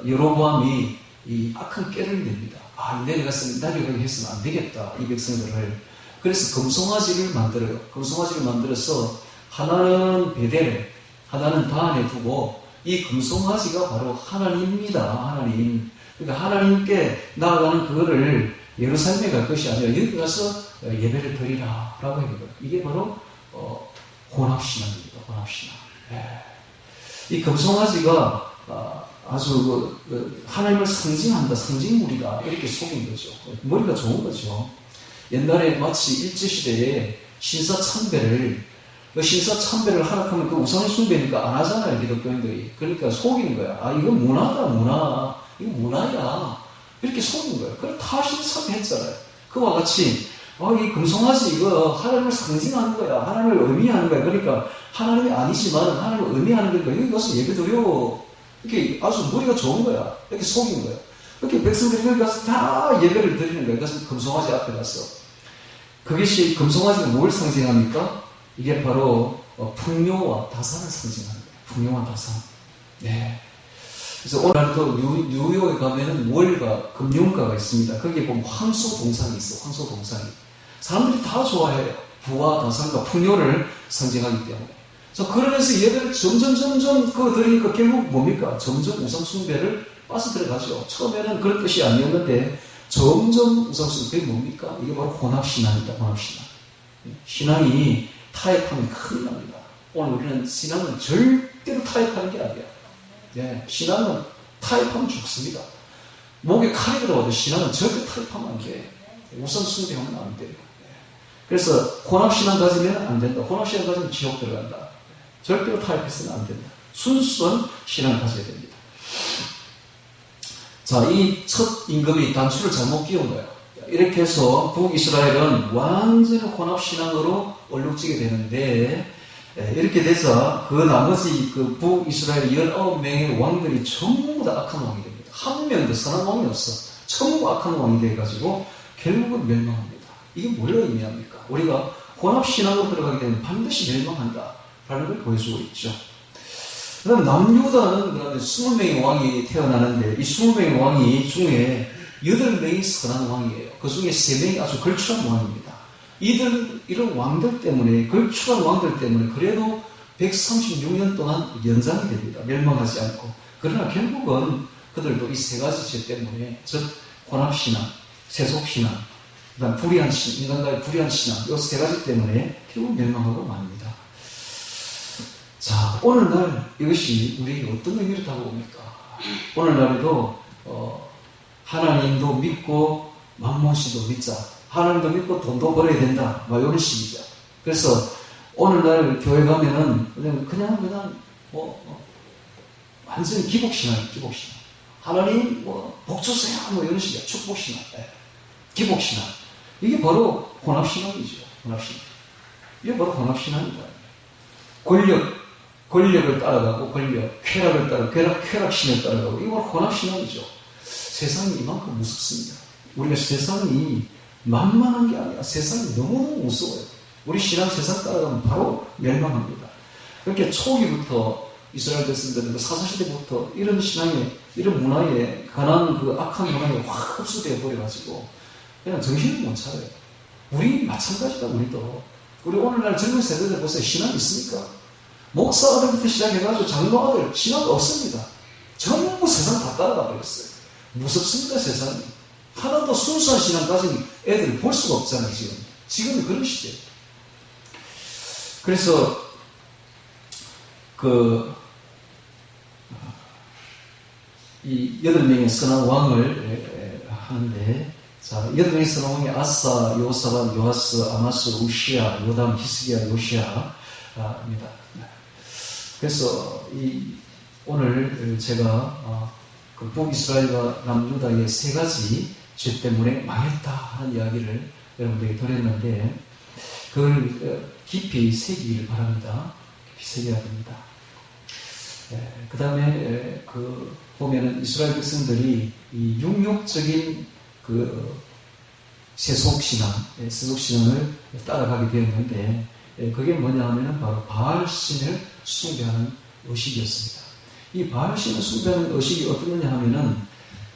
여로보암이 이 악한 깨를 냅니다. 내려가게 했으면 안 되겠다 이 백성들을. 그래서 금송아지를 만들어요. 금송아지를 만들어서 하나는 베델에, 하나는 단에 두고 이 금송아지가 바로 하나님입니다. 하나님. 그러니까 하나님께 나아가는 그거를 예루살렘에 갈 것이 아니라 여기 가서 예배를 드리라 라고 합니다. 이게 바로 혼합신앙입니다. 혼합신앙. 이 금송아지가 아주 하나님을 상징한다, 상징물이다 이렇게 속인 거죠. 머리가 좋은 거죠. 옛날에 마치 일제시대에 신사참배를 하락하면 그 우상 숭배니까 안 하잖아요, 기독교인들이. 그러니까 속이는 거야. 아, 이거 문화다, 문화. 이거 문화야. 이렇게 속이는 거예요. 그걸 다 신사참배했잖아요. 그와 같이 이 금송아지 이거 하나님을 상징하는 거야. 하나님을 의미하는 거야. 그러니까 하나님이 아니지만 하나님을 의미하는 거니까 여기 가서 예배 드려. 이렇게 아주 머리가 좋은 거야. 이렇게 속인 거야. 이렇게 백성들이 여기 가서 다 예배를 드리는 거야. 그래서 금송아지 앞에 가서. 그것이 금송아지가 뭘 상징합니까? 이게 바로 풍요와 다산을 상징합니다. 풍요와 다산. 네. 그래서 오늘도 뉴욕에 가면은 월가, 금융가가 있습니다. 거기에 보면 황소동상이 있어. 황소동상이. 사람들이 다 좋아해요. 부와 다산과 풍요를 상징하기 때문에. 그래서 그러면서 예배를 점점 그거 드리니까 결국 뭡니까? 점점 우상숭배를 빠져들어가죠. 처음에는 그런 뜻이 아니었는데 점점 우상숭배. 그게 뭡니까? 이게 바로 혼합신앙이다. 혼합신앙. 신앙이 타협하면 큰일 납니다. 오늘 우리는 신앙은 절대로 타협하는 게 아니야. 네, 신앙은 타협하면 죽습니다. 목에 칼이 들어와도 신앙은 절대 타협하면 안 돼. 우상숭배하면 안 돼요. 그래서 혼합신앙 가지면 안 된다. 혼합신앙 가지면 지옥 들어간다. 절대로 타협해서는 안 된다. 순수한 신앙을 가져야 됩니다. 자, 이 첫 임금이 단추를 잘못 끼운 거예요. 이렇게 해서 북이스라엘은 완전히 혼합신앙으로 얼룩지게 되는데, 이렇게 돼서 그 나머지 그 북이스라엘 19명의 왕들이 전부 다 악한 왕이 됩니다. 한 명도 선한 왕이 없어. 전부 악한 왕이 돼가지고 결국은 멸망합니다. 이게 뭘 의미합니까? 우리가 혼합신앙으로 들어가게 되면 반드시 멸망한다 라는 걸 보여주고 있죠. 그 다음 남유다는 그런데 20명의 왕이 태어나는데 이 20명의 왕이 중에 8명이 선한 왕이에요. 그 중에 3명이 아주 걸출한 왕입니다. 이런 왕들 때문에, 걸출한 왕들 때문에 그래도 136년 동안 연장이 됩니다. 멸망하지 않고. 그러나 결국은 그들도 이 세 가지 죄 때문에, 즉 혼합신앙, 세속신앙, 그 다음 불의한 신앙, 인간과의 불의한 신앙, 이 세 가지 때문에 결국 멸망하고 맙니다. 자, 오늘날 이것이 우리에게 어떤 의미를 담고 옵니까? 오늘날에도 하나님도 믿고 만몬씨도 믿자. 하나님도 믿고 돈도 벌어야 된다. 이런 식이죠. 그래서 오늘날 교회 가면은 그냥 완전히 기복신앙이에요. 기복신앙. 하나님 복 주세요. 이런 식이야. 축복신앙. 기복신앙. 이게 바로 혼합신앙이죠. 혼합신앙. 이게 바로 혼합신앙입니다. 권력을 따라가고 쾌락을 따라가고 쾌락신을 따라가고 이거 바로 혼합신앙이죠. 세상이 이만큼 무섭습니다. 우리가 세상이 만만한 게 아니라 세상이 너무너무 무서워요. 우리 신앙 세상 따라가면 바로 멸망합니다. 그렇게 초기부터 이스라엘 백성들은 사사시대부터 이런 신앙에, 이런 문화에, 가난 그 악한 문화에 확 흡수되어 버려가지고 그냥 정신을 못 차려요. 우리 마찬가지다, 우리도. 우리 오늘날 젊은 세대들 보세요. 신앙 있습니까? 목사 아들부터 시작해가지고 장로 아들, 신앙 없습니다. 전부 세상 다 따라가 버렸어요. 무섭습니다, 세상이. 하나도 순수한 신앙 가진 애들을 볼 수가 없잖아요, 지금. 지금은 그런 시대예요. 그래서, 이 8명의 선한 왕을 하는데, 자, 8명의 선한 왕이 아사, 요사반, 요하스, 아마스, 우시야, 요담, 히스기야, 요시야입니다. 그래서 오늘 제가 그 북이스라엘과 남유다의 3가지 죄 때문에 망했다 하는 이야기를 여러분들에게 드렸는데 그걸 깊이 새기기를 바랍니다. 깊이 새겨야 됩니다. 그 다음에 보면은 이스라엘 백성들이 이 육욕적인 그 세속신앙을 따라가게 되었는데 그게 뭐냐 하면은 바로 바알신을 숭배하는 의식이었습니다. 이 바알신을 숭배하는 의식이 어떻느냐 하면은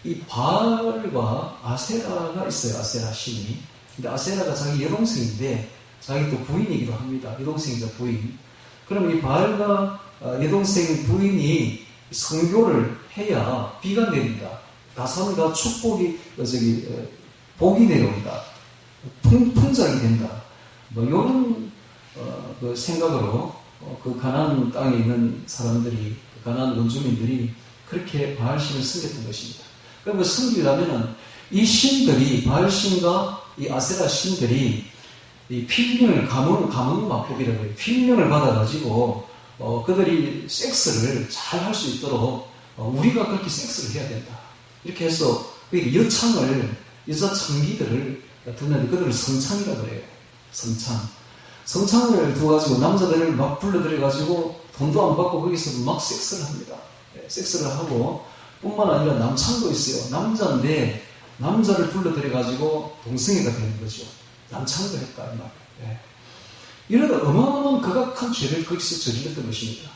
이 바알과 아세라가 있어요. 아세라 신이. 근데 아세라가 자기 여동생인데 자기 또 부인이기도 합니다. 여동생이자 부인. 그럼 이 바알과 여동생 부인이 선교를 해야 비가 내린다. 다산과 축복이, 복이 내려온다. 풍작이 된다. 뭐, 이런, 그 생각으로, 그 가나안 땅에 있는 사람들이, 가나안 원주민들이 그렇게 바알신을 섬겼던 것입니다. 그럼 그 섬기려면은 이 신들이, 바알신과 이 아세라 신들이 이 필명을, 가문마법이라고 해요. 필명을 받아가지고, 그들이 섹스를 잘 할 수 있도록, 우리가 그렇게 섹스를 해야 된다. 이렇게 해서, 여자 청기들을 두는데, 그들을 성창이라고 그래요. 성창을 두어가지고, 남자들을 막 불러들여가지고, 돈도 안 받고 거기서 막 섹스를 합니다. 섹스를 하고, 뿐만 아니라 남창도 있어요. 남자인데, 남자를 불러들여가지고, 동성애가 되는 거죠. 남창도 했다, 이 말이에요. 이런 어마어마한 극악한 죄를 거기서 저질렀던 것입니다.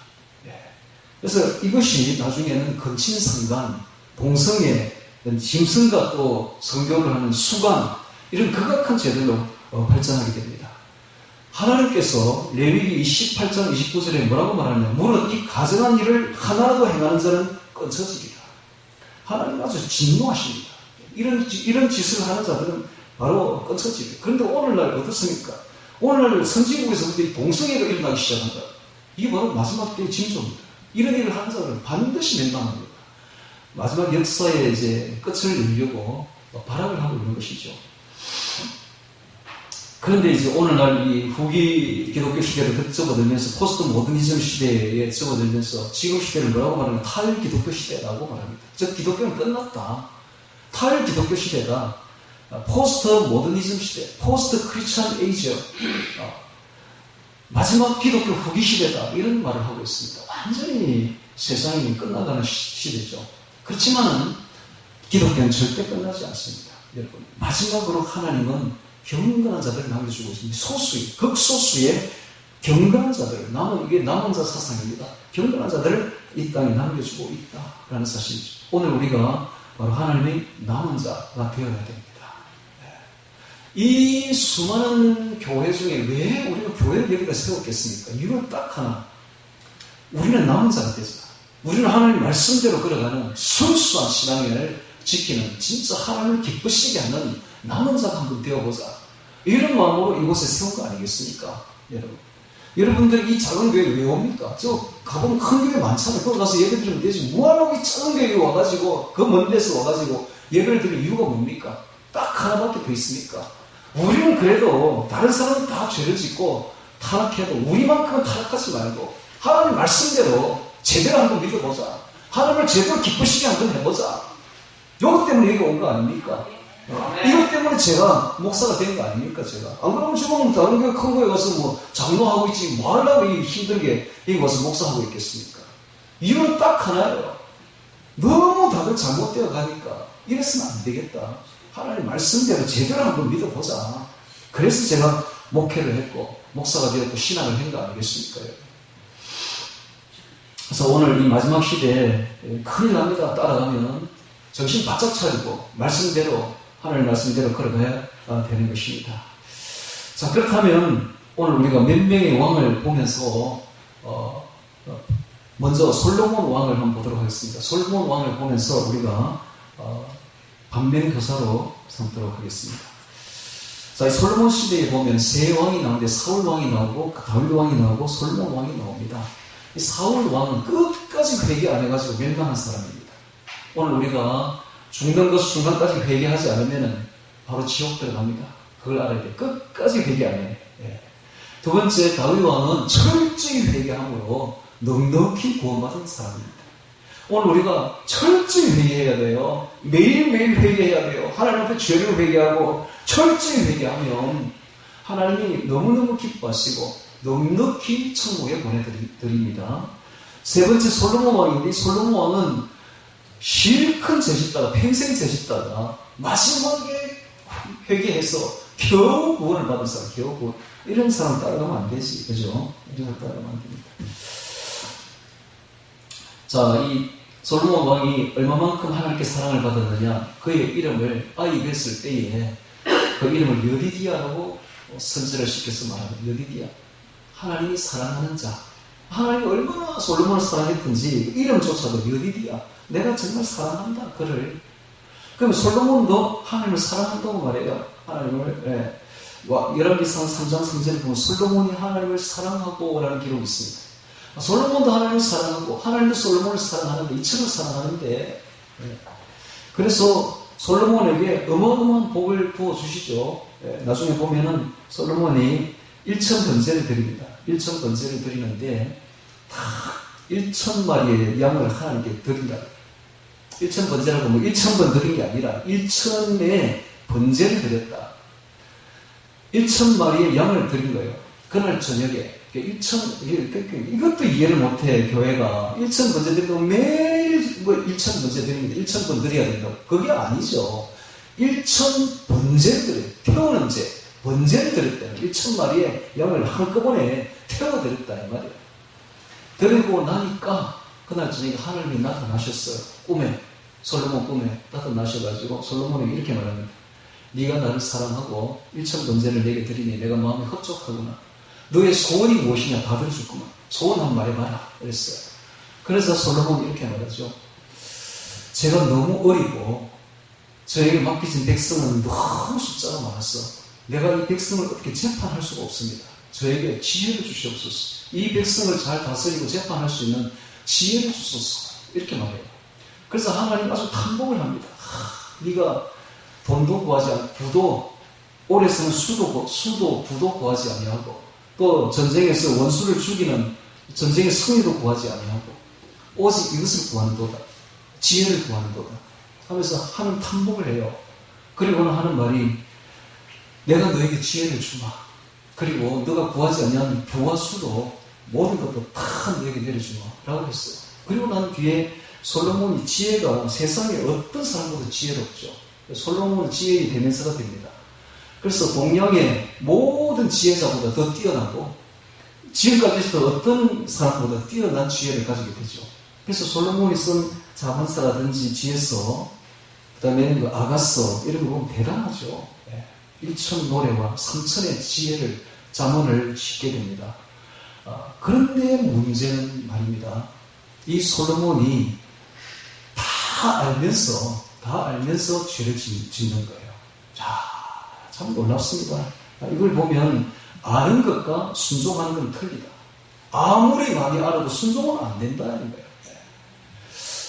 그래서 이것이 나중에는 건친상간, 동성애, 짐승과 또 성교를 하는 수간, 이런 극악한 죄들로 발전하게 됩니다. 하나님께서 레위기 28장 29절에 뭐라고 말하냐? 물은 이 가증한 일을 하나라도 행하는 자는 끊쳐지리라. 하나님 아주 진노하십니다. 이런 짓을 하는 자들은 바로 끊쳐지리라. 그런데 오늘날 어떻습니까? 오늘날 선진국에서부터 동성애가 일어나기 시작한다. 이게 바로 마지막 때의 징조입니다. 이런 일을 하는 자들은 반드시 멸망합니다. 마지막 역사의 이제 끝을 내려고 발악을 하고 있는 것이죠. 그런데 이제 오늘날 이 후기 기독교 시대를 접어들면서 포스트 모더니즘 시대에 접어들면서 지금 시대를 뭐라고 말하냐면 탈 기독교 시대라고 말합니다. 즉 기독교는 끝났다. 탈 기독교 시대다. 포스트 모더니즘 시대, 포스트 크리스천 에이지, 마지막 기독교 후기 시대다. 이런 말을 하고 있습니다. 완전히 세상이 끝나가는 시대죠. 그렇지만은 기독교는 절대 끝나지 않습니다. 여러분, 마지막으로 하나님은 경건한 자들을 남겨주고 있습니다. 극소수의 경건한 자들, 이게 남은 자 사상입니다. 경건한 자들을 이 땅에 남겨주고 있다라는 사실이죠. 오늘 우리가 바로 하나님의 남은 자가 되어야 됩니다. 이 수많은 교회 중에 왜 우리가 교회를 여기다 세웠겠습니까? 이유는 딱 하나. 우리는 남은 자가 되자. 우리는 하나님 말씀대로 걸어가는 순수한 신앙을 지키는, 진짜 하나님을 기쁘시게 하는 남은 자가 한번 되어보자. 이런 마음으로 이곳에 세운 거 아니겠습니까? 여러분. 여러분들 이 작은 교회 왜 옵니까? 가보면 큰 교회 많잖아요. 거기 가서 예배 드리면 되지. 뭐하러 이 작은 교회에 와가지고, 그 먼 데서 와가지고 예배를 드릴 이유가 뭡니까? 딱 하나밖에 더 있습니까? 우리는 그래도 다른 사람은 다 죄를 짓고 타락해도 우리만큼은 타락하지 말고 하나님 말씀대로 제대로 한번 믿어보자. 하나님을 제대로 기쁘시게 한번 해보자. 이것 때문에 여기 온 거 아닙니까? 이것 때문에 제가 목사가 된 거 아닙니까? 제가 안 그러면 지금 다른 교회 큰 거에 가서 뭐 장로하고 있지 뭐 하려고 힘들게 여기 와서 목사하고 있겠습니까? 이유는 딱 하나예요. 너무 다들 잘못되어 가니까 이랬으면 안 되겠다. 하나님 말씀대로 제대로 한번 믿어보자. 그래서 제가 목회를 했고 목사가 되었고 신앙을 한 거 아니겠습니까? 그래서 오늘 이 마지막 시대에 큰일 납니다. 따라가면 정신 바짝 차리고 말씀대로 하나님 말씀대로 걸어가야 되는 것입니다. 자, 그렇다면 오늘 우리가 몇 명의 왕을 보면서 먼저 솔로몬 왕을 한번 보도록 하겠습니다. 솔로몬 왕을 보면서 우리가 반면교사로 삼도록 하겠습니다. 자, 이 솔로몬 시대에 보면 세 왕이 나오는데 사울 왕이 나오고 다윗 왕이 나오고 솔로몬 왕이 나옵니다. 이 사울 왕은 끝까지 회개 안 해가지고 멸망한 사람입니다. 오늘 우리가 죽는 것 순간까지 회개하지 않으면 바로 지옥 들어갑니다. 그걸 알아야 돼요. 끝까지 회개 안 해. 두 번째, 다윗 왕은 철저히 회개함으로 넉넉히 구원받은 사람입니다. 오늘 우리가 철저히 회개해야 돼요. 매일매일 회개해야 돼요. 하나님 앞에 죄를 회개하고 철저히 회개하면 하나님이 너무너무 기뻐하시고 넉넉히 천국에 보내드립니다. 세 번째, 솔로몬 왕인데 솔로몬 왕은 실컷 죄짓다가 평생 죄짓다가 마지막에 회개해서 겨우 구원을 받은 사람, 겨우 구원. 이런 사람 따라가면 안 되지, 그죠? 이런 사람 따라가면 안 됩니다. 자, 이 솔로몬 왕이 얼마만큼 하나님께 사랑을 받았느냐? 그의 이름을 아이 뵀을 때에 그 이름을 여디디아라고 선지를 시켜서 말합니다. 여디디아. 하나님이 사랑하는 자, 하나님이 얼마나 솔로몬을 사랑했던지 이름조차도 여디디야. 내가 정말 사랑한다 그를. 그럼 솔로몬도 하나님을 사랑한다고 말해요. 하나님을. 열왕기상 3장 3절에 보면 솔로몬이 하나님을 사랑하고 라는 기록이 있습니다. 솔로몬도 하나님을 사랑하고 하나님도 솔로몬을 사랑하는데 이처럼 사랑하는데 그래서 솔로몬에게 어마어마한 복을 부어주시죠. 나중에 보면은 솔로몬이 1,000번제를 드립니다. 1,000번제를 드리는데 다 1,000마리의 양을 하나님께 드린다. 1,000번제라고 뭐 1,000번 드린 게 아니라 1,000의 번제를 드렸다. 1,000마리의 양을 드린 거예요. 그날 저녁에 1,000, 이것도 이해를 못해, 교회가. 1,000번제 드리고 매일 1,000번제 드리는데 1,000번 드려야 된다고. 그게 아니죠. 1,000번제를 드려요. 태우는 제, 번제를 드렸다는 1,000마리의 양을 한꺼번에 태워드렸다, 이 말이에요. 드리고 나니까 그날 저녁에 하나님이 나타나셨어요. 꿈에, 솔로몬 꿈에 나타나셔가지고 솔로몬이 이렇게 말합니다. 네가 나를 사랑하고 1,000번제를 내게 드리니 내가 마음이 흡족하구나. 너의 소원이 무엇이냐 다 들어줬구만. 소원 한번 말해봐라. 그랬어요. 그래서 솔로몬이 이렇게 말하죠. 제가 너무 어리고 저에게 맡기진 백성은 너무 숫자가 많았어. 내가 이 백성을 어떻게 재판할 수가 없습니다. 저에게 지혜를 주시옵소서. 이 백성을 잘 다스리고 재판할 수 있는 지혜를 주소서. 이렇게 말해요. 그래서 하나님 아주 탐복을 합니다. 네가 돈도 구하지 않고 부도 오래서는 수도 부도 구하지 아니하고 또 전쟁에서 원수를 죽이는 전쟁의 승리도 구하지 아니하고 오직 이것을 구하는도다. 지혜를 구하는도다. 하면서 하는 탐복을 해요. 그리고는 하는 말이 내가 너에게 지혜를 주마. 그리고 너가 구하지 않는 부와 수도 모든 것도 다 너에게 내려주마. 라고 했어요. 그리고 난 뒤에 솔로몬이 지혜가 세상에 어떤 사람보다 지혜롭죠. 솔로몬은 지혜의 대명사가 됩니다. 그래서 동양의 모든 지혜자보다 더 뛰어나고 지금까지도 어떤 사람보다 뛰어난 지혜를 가지게 되죠. 그래서 솔로몬이 쓴 자문사라든지 지혜서, 그 다음에 아가서 이런 거 보면 대단하죠. 1천 노래와 3천의 지혜를 자문을 짓게 됩니다. 그런데 문제는 말입니다. 이 솔로몬이 다 알면서 죄를 짓는 거예요. 참 놀랍습니다. 이걸 보면 아는 것과 순종하는 건 틀리다. 아무리 많이 알아도 순종은 안 된다는 거예요.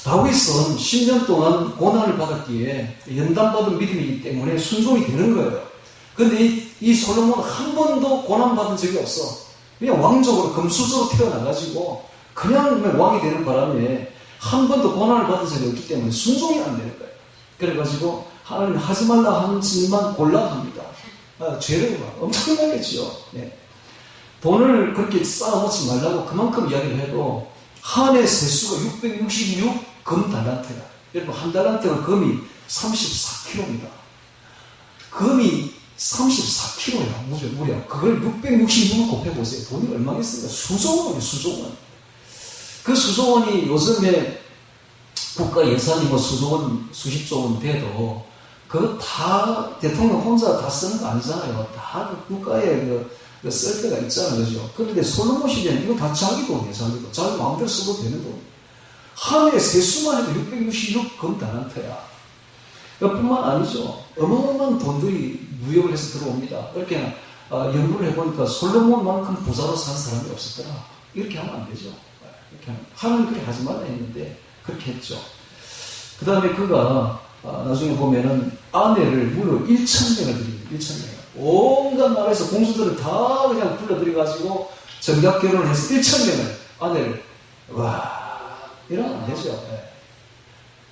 다윗은 10년 동안 고난을 받았기에 연단받은 믿음이기 때문에 순종이 되는 거예요. 그런데 이 솔로몬은 한 번도 고난받은 적이 없어. 그냥 왕족으로 금수저로 태어나가지고 그냥 왕이 되는 바람에 한 번도 고난을 받은 적이 없기 때문에 순종이 안 되는 거예요. 그래가지고 하나님 하지 말라 하는 짓만 골라 합니다. 죄를 엄청나겠죠. 네. 돈을 그렇게 쌓아놓지 말라고 그만큼 이야기를 해도 한 해 세수가 666 금달란트야. 여러분 한 달란트가 금이 34kg입니다. 금이 34kg야. 무려. 그걸 666을 곱해보세요. 돈이 얼마겠습니까? 수조원이에요. 수조원. 그 수조원이 요즘에 국가 예산이 수조원 수십조 원 돼도 그거 다 대통령 혼자 다 쓰는 거 아니잖아요. 다 국가에 쓸 때가 있잖아요. 그죠? 그런데 솔로몬 시대는 이거 다 자기 돈이에요. 자기 마음대로 써도 되는 돈. 한 해 세수만 해도 666 금달란트야. 뿐만 아니죠. 어마어마한 돈들이 무역을 해서 들어옵니다. 이렇게 연구를 해보니까 솔로몬만큼 부자로 산 사람이 없었더라. 이렇게 하면 안 되죠. 이렇게 하면 그렇게 하지 말라 했는데 그렇게 했죠. 그 다음에 그가 나중에 보면은 아내를 무려 1,000명을 드립니다. 1,000명. 온갖 나라에서 공주들을 다 그냥 불러들여가지고 정략 결혼을 해서 1,000명을 아내를 이러면 안 되죠.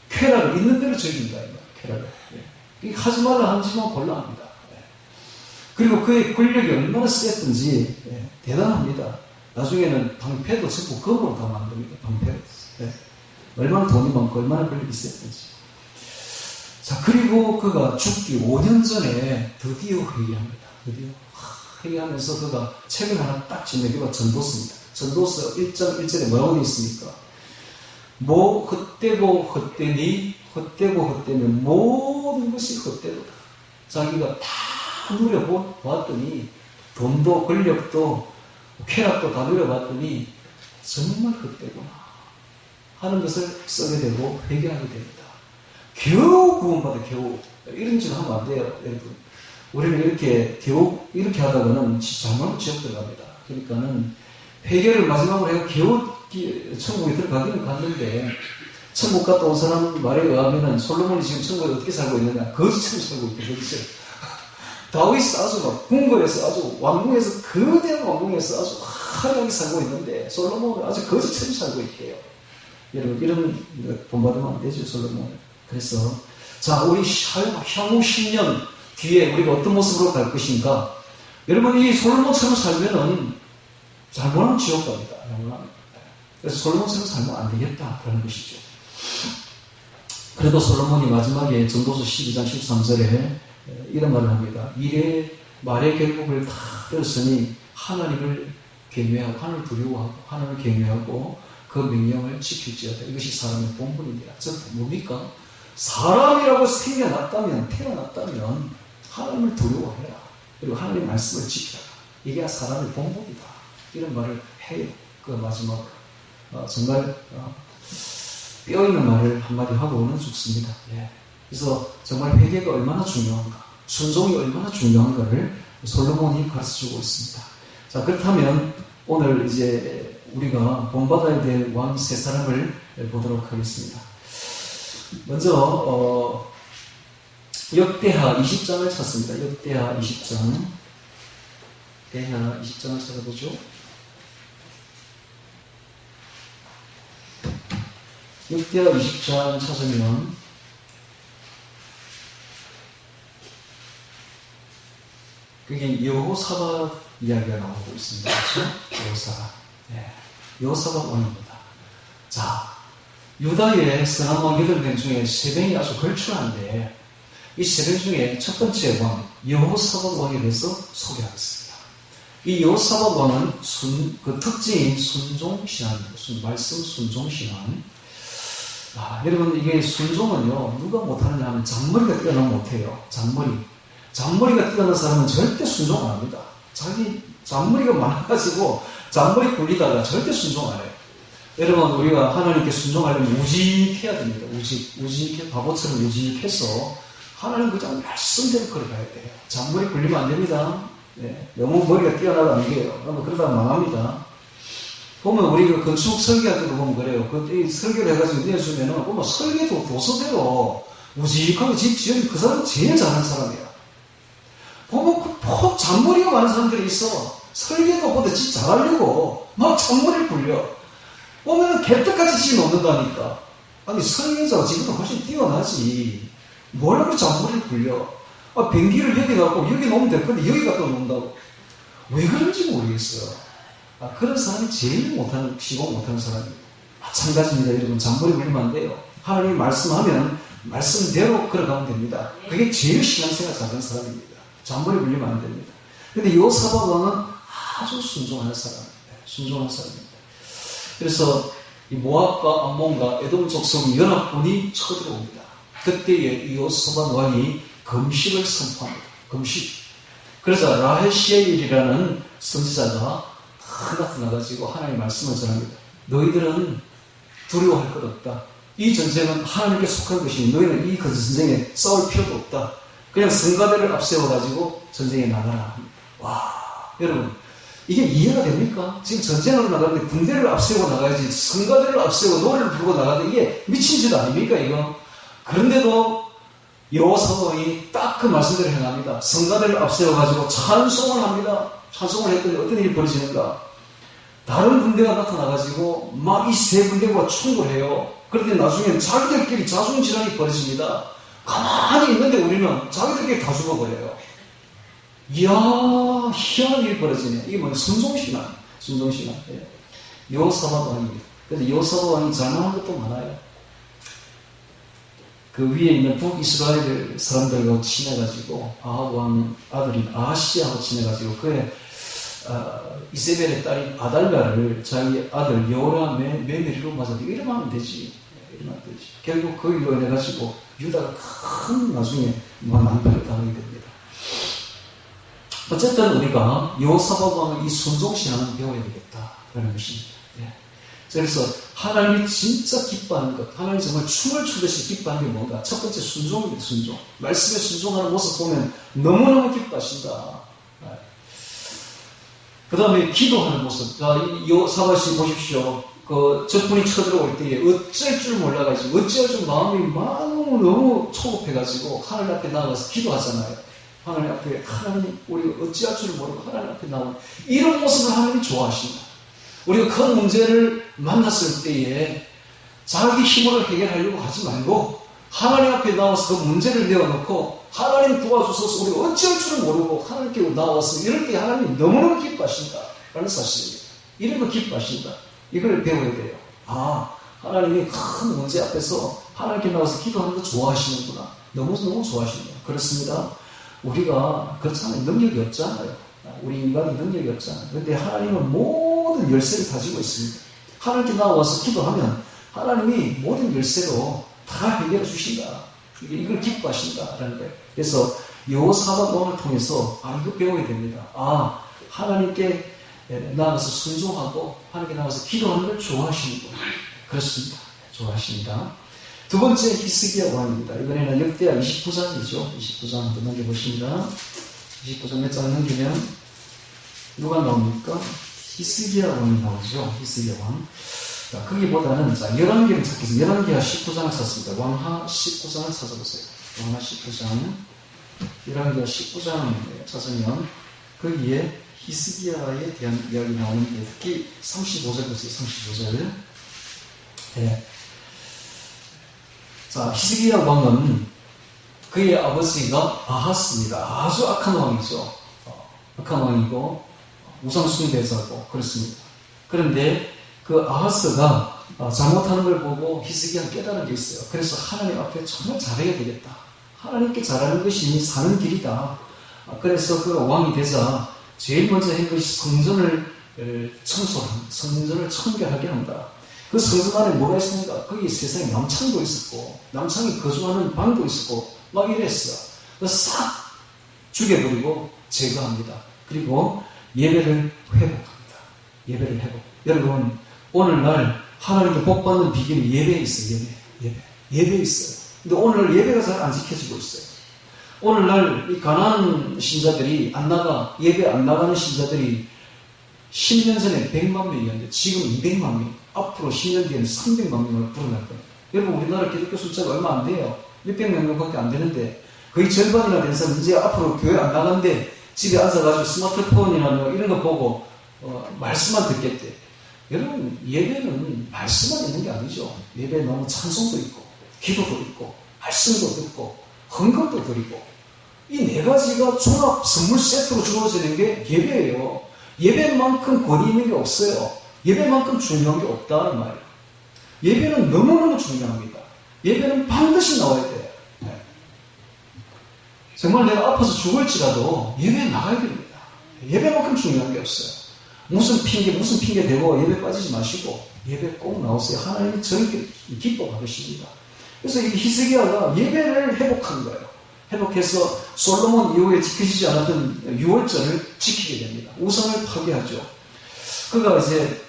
쾌락을 있는 대로 즐긴다. 쾌락을. 하지 말라 하지만 곤란합니다. 그리고 그의 권력이 얼마나 셌던지 대단합니다. 나중에는 방패도 전부 금으로 다 만듭니다. 방패. 얼마나 돈이 많고 얼마나 권력이 셌던지. 자, 그리고 그가 죽기 5년 전에 드디어 회개합니다. 회개하면서 그가 책을 하나 딱 지내기가 전도서입니다. 전도서 1.1절에 뭐라고 되어 있습니까? 헛되고 헛되니 헛되고 헛되면 모든 것이 헛되도다. 자기가 다 누려보았더니 돈도 권력도 쾌락도 다 누려봤더니 정말 헛되구나 하는 것을 쓰게 되고 회개하게 됩니다. 겨우 구원받아 겨우. 이런 짓 하면 안 돼요, 여러분. 우리는 이렇게 겨우 이렇게 하다가는 잘못 지옥 들어갑니다. 그러니까는 회개를 마지막으로 해서 겨우 천국에 들어가기는 갔는데, 천국 갔다 온 사람 말에 의하면은 솔로몬이 지금 천국에 어떻게 살고 있느냐? 거지처럼 살고 있대, 거지처럼. 다윗이 아주 막 궁궐에서 아주 왕궁에서 거대한 왕궁에서 아주 화려하게 살고 있는데 솔로몬은 아주 거지처럼 살고 있대요. 여러분 이런 본받으면 안 되죠, 솔로몬은. 그래서 자, 우리 향후 10년 뒤에 우리가 어떤 모습으로 갈 것인가? 여러분 이 솔로몬처럼 살면은 잘못하면 지옥 갑니다. 그래서 솔로몬처럼 살면 안 되겠다 그런 것이죠. 그래도 솔로몬이 마지막에 전도서 12장 13절에 이런 말을 합니다. 이래 말의 결국을 다 들었으니 하나님을 경외하고 하나님을 두려워하고 하나님을 경외하고 그 명령을 지킬지어다. 이것이 사람의 본분입니다. 즉 뭡니까? 사람이라고 태어났다면 하나님을 두려워해라. 그리고 하나님의 말씀을 지켜라. 이게 사람의 본분이다. 이런 말을 해요. 그 마지막으로. 정말 뼈 있는 말을 한마디 하고는 죽습니다. 예. 그래서 정말 회개가 얼마나 중요한가, 순종이 얼마나 중요한가를 솔로몬이 가르쳐주고 있습니다. 자, 그렇다면 오늘 이제 우리가 본받아야 될 왕 세 사람을 보도록 하겠습니다. 먼저 역대하 20장을 찾습니다. 역대하 20장, 대하 20장을 찾아보죠. 역대하 20장 찾으면 그게 여호사밧 이야기가 나오고 있습니다. 그렇죠? 여호사밧. 네. 여호사밧 왕입니다. 자, 유다의 선한 왕 8명 중에 3명이 아주 걸출한데 이 3명 중에 첫 번째 왕 여호사밧 왕에 대해서 소개하겠습니다. 이 여호사밧 왕은 그 특징이 순종신앙입니다. 말씀 순종신앙. 여러분 이게 순종은요 누가 못하느냐 하면 잔머리가 뛰어나면 못해요. 잔머리가 뛰어난 사람은 절대 순종 안 합니다. 자기 잔머리가 많아가지고 잔머리 굴리다가 절대 순종 안 해요. 여러분 우리가 하나님께 순종하려면 우직해야 됩니다. 우직해 바보처럼 우직해서 하나님 그냥 말씀대로 걸어가야 돼요. 잔머리 굴리면 안 됩니다. 네, 너무 머리가 뛰어나다는 게요. 그러다 망합니다. 보면 우리 그 건축 설계할 때도 보면 그래요. 그 설계를 해가지고 내주면은 보면 설계도 도서대로 우직하게 집 지은 그 사람은 제일 잘하는 사람이야. 보면 그 잔머리가 많은 사람들이 있어. 설계도 보다 집 잘하려고 막 잔머리를 굴려. 보면은 개떡같이 집 놓는다니까. 아니 설계자가 지금도 훨씬 뛰어나지. 뭐라고 잔머리를 굴려. 변기를 여기 놔고 여기 놓으면 될 건데 여기 갖다 놓는다고. 왜 그런지 모르겠어요. 그런 사람이 제일 시공 못하는 사람입니다. 마찬가지입니다. 여러분 잔머리 굴리면 안 돼요. 하나님이 말씀하면 말씀대로 걸어가면 됩니다. 그게 제일 신앙생활 잘하는 사람입니다. 잔머리 굴리면 안 됩니다. 그런데 여호사밧 왕은 아주 순종하는 사람입니다. 순종하는 사람입니다. 그래서 이 모압과 암몬과 에돔 족속 연합군이 쳐들어옵니다. 그때 여호사밧 왕이 금식을 선포합니다. 금식. 그래서 라헬시엘이라는 선지자가 나타나가지고 하나님의 말씀을 전합니다. 너희들은 두려워할 것 없다. 이 전쟁은 하나님께 속한 것이니 너희는 이 전쟁에 싸울 필요도 없다. 그냥 성가대를 앞세워가지고 전쟁에 나가라. 와, 여러분 이게 이해가 됩니까? 지금 전쟁으로 나가는데 군대를 앞세우고 나가야지 성가대를 앞세우고 노래를 부르고 나가는데 이게 미친 짓 아닙니까 이거? 그런데도 여호사밧 왕이 딱 그 말씀대로 행합니다. 성가대를 앞세워가지고 찬송을 합니다. 찬송을 했더니 어떤 일이 벌어지는가? 다른 군대가 나타나가지고 막 이 세 군대와 충돌을 해요. 그런데 나중에 자기들끼리 자중질환이 벌어집니다. 가만히 있는데 우리는 자기들끼리 다 죽어버려요. 이야, 희한한 일이 벌어지네. 이게 뭐냐? 순종신앙. 예. 여호사밧 왕입니다. 그런데 여호사밧 왕이 잘못한 것도 많아요. 그 위에 있는 북이스라엘 사람들과 친해가지고 아합 왕 아들인 아하시아하고 친해가지고 그의 이세벨의 딸인 아달랴를 자기 아들 여호람의 며느리로 맞아도 이러면 하면 되지. 결국 그 일로 인해가지고 유다가 큰 나중에 난패를 당하게 됩니다. 어쨌든 우리가 여호사밧 왕의 이 순종신앙을 배워야 되겠다라는 것입니다. 예. 그래서 하나님이 진짜 기뻐하는 것, 하나님이 정말 춤을 추듯이 기뻐하는 게 뭔가? 첫 번째 순종입니다. 순종. 말씀에 순종하는 모습 보면 너무너무 기뻐하신다. 그 다음에 기도하는 모습. 자, 이 사바시 보십시오. 적군이 쳐들어올 때에 어쩔 줄 몰라가지고, 어찌할 줄 마음이 너무 초급해가지고 하나님 앞에 나가서 기도하잖아요. 하나님 앞에, 하나님, 우리가 어찌할 줄 모르고 하나님 앞에 나오는 이런 모습을 하나님이 좋아하신다. 우리가 큰 문제를 만났을 때에 자기 힘으로 해결하려고 하지 말고 하나님 앞에 나와서 그 문제를 내어놓고 하나님 도와주셔서 우리가 어찌할 줄을 모르고 하나님께 나와서 이럴 때 하나님이 너무너무 기뻐하신다 라는 사실입니다. 이런 거 기뻐하신다. 이걸 배워야 돼요. 아, 하나님이 큰 문제 앞에서 하나님께 나와서 기도하는 거 좋아하시는구나. 너무너무 좋아하신다. 그렇습니다. 우리가 그렇잖아요. 능력이 없잖아요. 우리 인간이 능력이 없잖아요. 그런데 하나님은 모든 열쇠를 가지고 있습니다. 하나님께 나와서 기도하면 하나님이 모든 열쇠로 다 해결해 주신다. 이걸 기뻐하신다라는 거예요. 그래서 여호사밧 왕을 통해서 이거 배워야 됩니다. 하나님께 나가서 순종하고 하나님께 나가서 기도하는 걸 좋아하시는구나. 그렇습니다. 좋아하십니다. 두 번째 히스기야 왕입니다. 이번에는 역대하 29장이죠. 29장 한번 넘겨보십니다. 29장 몇 장 넘기면 누가 나옵니까? 히스기야 왕이 나오죠. 히스기야 왕. 자, 거기보다는 열왕기를 찾겠습니다. 열왕기하 19장을 찾습니다. 왕하 19장을 찾아보세요. 왕하 19장. 열왕기하 19장을 찾으면 거기에 히스기야에 대한 이야기 나오는데 특히 35절 보세요. 35절. 네. 자, 히스기야 왕은 그의 아버지가 아하스입니다. 아주 악한 왕이죠. 악한 왕이고 우상 숭배자고 그렇습니다. 그런데 그 아하스가 잘못하는 걸 보고 히스기야가 깨달은 게 있어요. 그래서 하나님 앞에 정말 잘해야 되겠다. 하나님께 잘하는 것이 사는 길이다. 그래서 그 왕이 되자 제일 먼저 한 것이 성전을 청소하는, 성전을 청결하게 한다. 그 성전 안에 뭐가 있습니까? 거기 세상에 남창도 있었고 남창이 거주하는 방도 있었고 막 이랬어요. 그래서 싹 죽여버리고 제거합니다. 그리고 예배를 회복합니다. 예배를 회복. 여러분, 오늘날 하나님께 복받는 비결이 예배에 있어요. 예배에 있어요. 근데 오늘 예배가 잘 안 지켜지고 있어요. 오늘날 이 가난한 신자들이 예배 안 나가는 신자들이 10년 전에 100만 명이었는데 지금 200만 명, 앞으로 10년 뒤에는 300만 명을 불어날 거예요. 여러분, 우리나라 기독교 숫자가 얼마 안 돼요. 몇백 명밖에 안 되는데 거의 절반이나 된 사람 이제 앞으로 교회 안 나가는데 집에 앉아가지고 스마트폰이나 이런 거 보고 말씀만 듣겠대. 여러분, 예배는 말씀만 있는 게 아니죠. 예배에 너무 찬송도 있고 기도도 있고 말씀도 듣고 헌금도 드리고 이 네 가지가 종합 선물 세트로 주어지는 게 예배예요. 예배만큼 권위 있는 게 없어요. 예배만큼 중요한 게 없다 이 말이에요. 예배는 너무너무 중요합니다. 예배는 반드시 나와야 돼요. 네. 정말 내가 아파서 죽을지라도 예배에 나가야 됩니다. 예배만큼 중요한 게 없어요. 무슨 핑계 대고 예배 빠지지 마시고 예배 꼭 나오세요. 하나님이 저렇게 기뻐 받으십니다. 그래서 이 히스기야가 예배를 회복한 거예요. 회복해서 솔로몬 이후에 지키시지 않았던 유월절을 지키게 됩니다. 우상을 파괴하죠. 그가 이제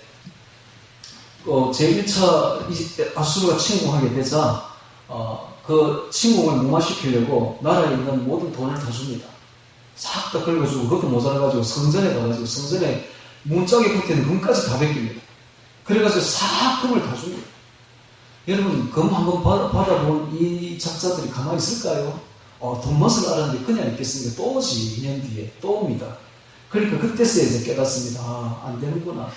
제1차 아수르가 침공하게 되자 그 침공을 무마시키려고 나라에 있는 모든 돈을 다 줍니다. 싹 다 긁어주고 그것도 모자라가지고 성전에 가가지고 성전에 문짝에 붙어있는 금까지 다 벗깁니다. 그래가지고 싹 금을 다 줍니다. 여러분, 금 한번 받아본 이 작자들이 가만히 있을까요? 돈 맛을 알았는데 그냥 있겠습니까? 또 오지. 2년 뒤에 또 옵니다. 그러니까 그때서야 이제 깨닫습니다. 안 되는구나.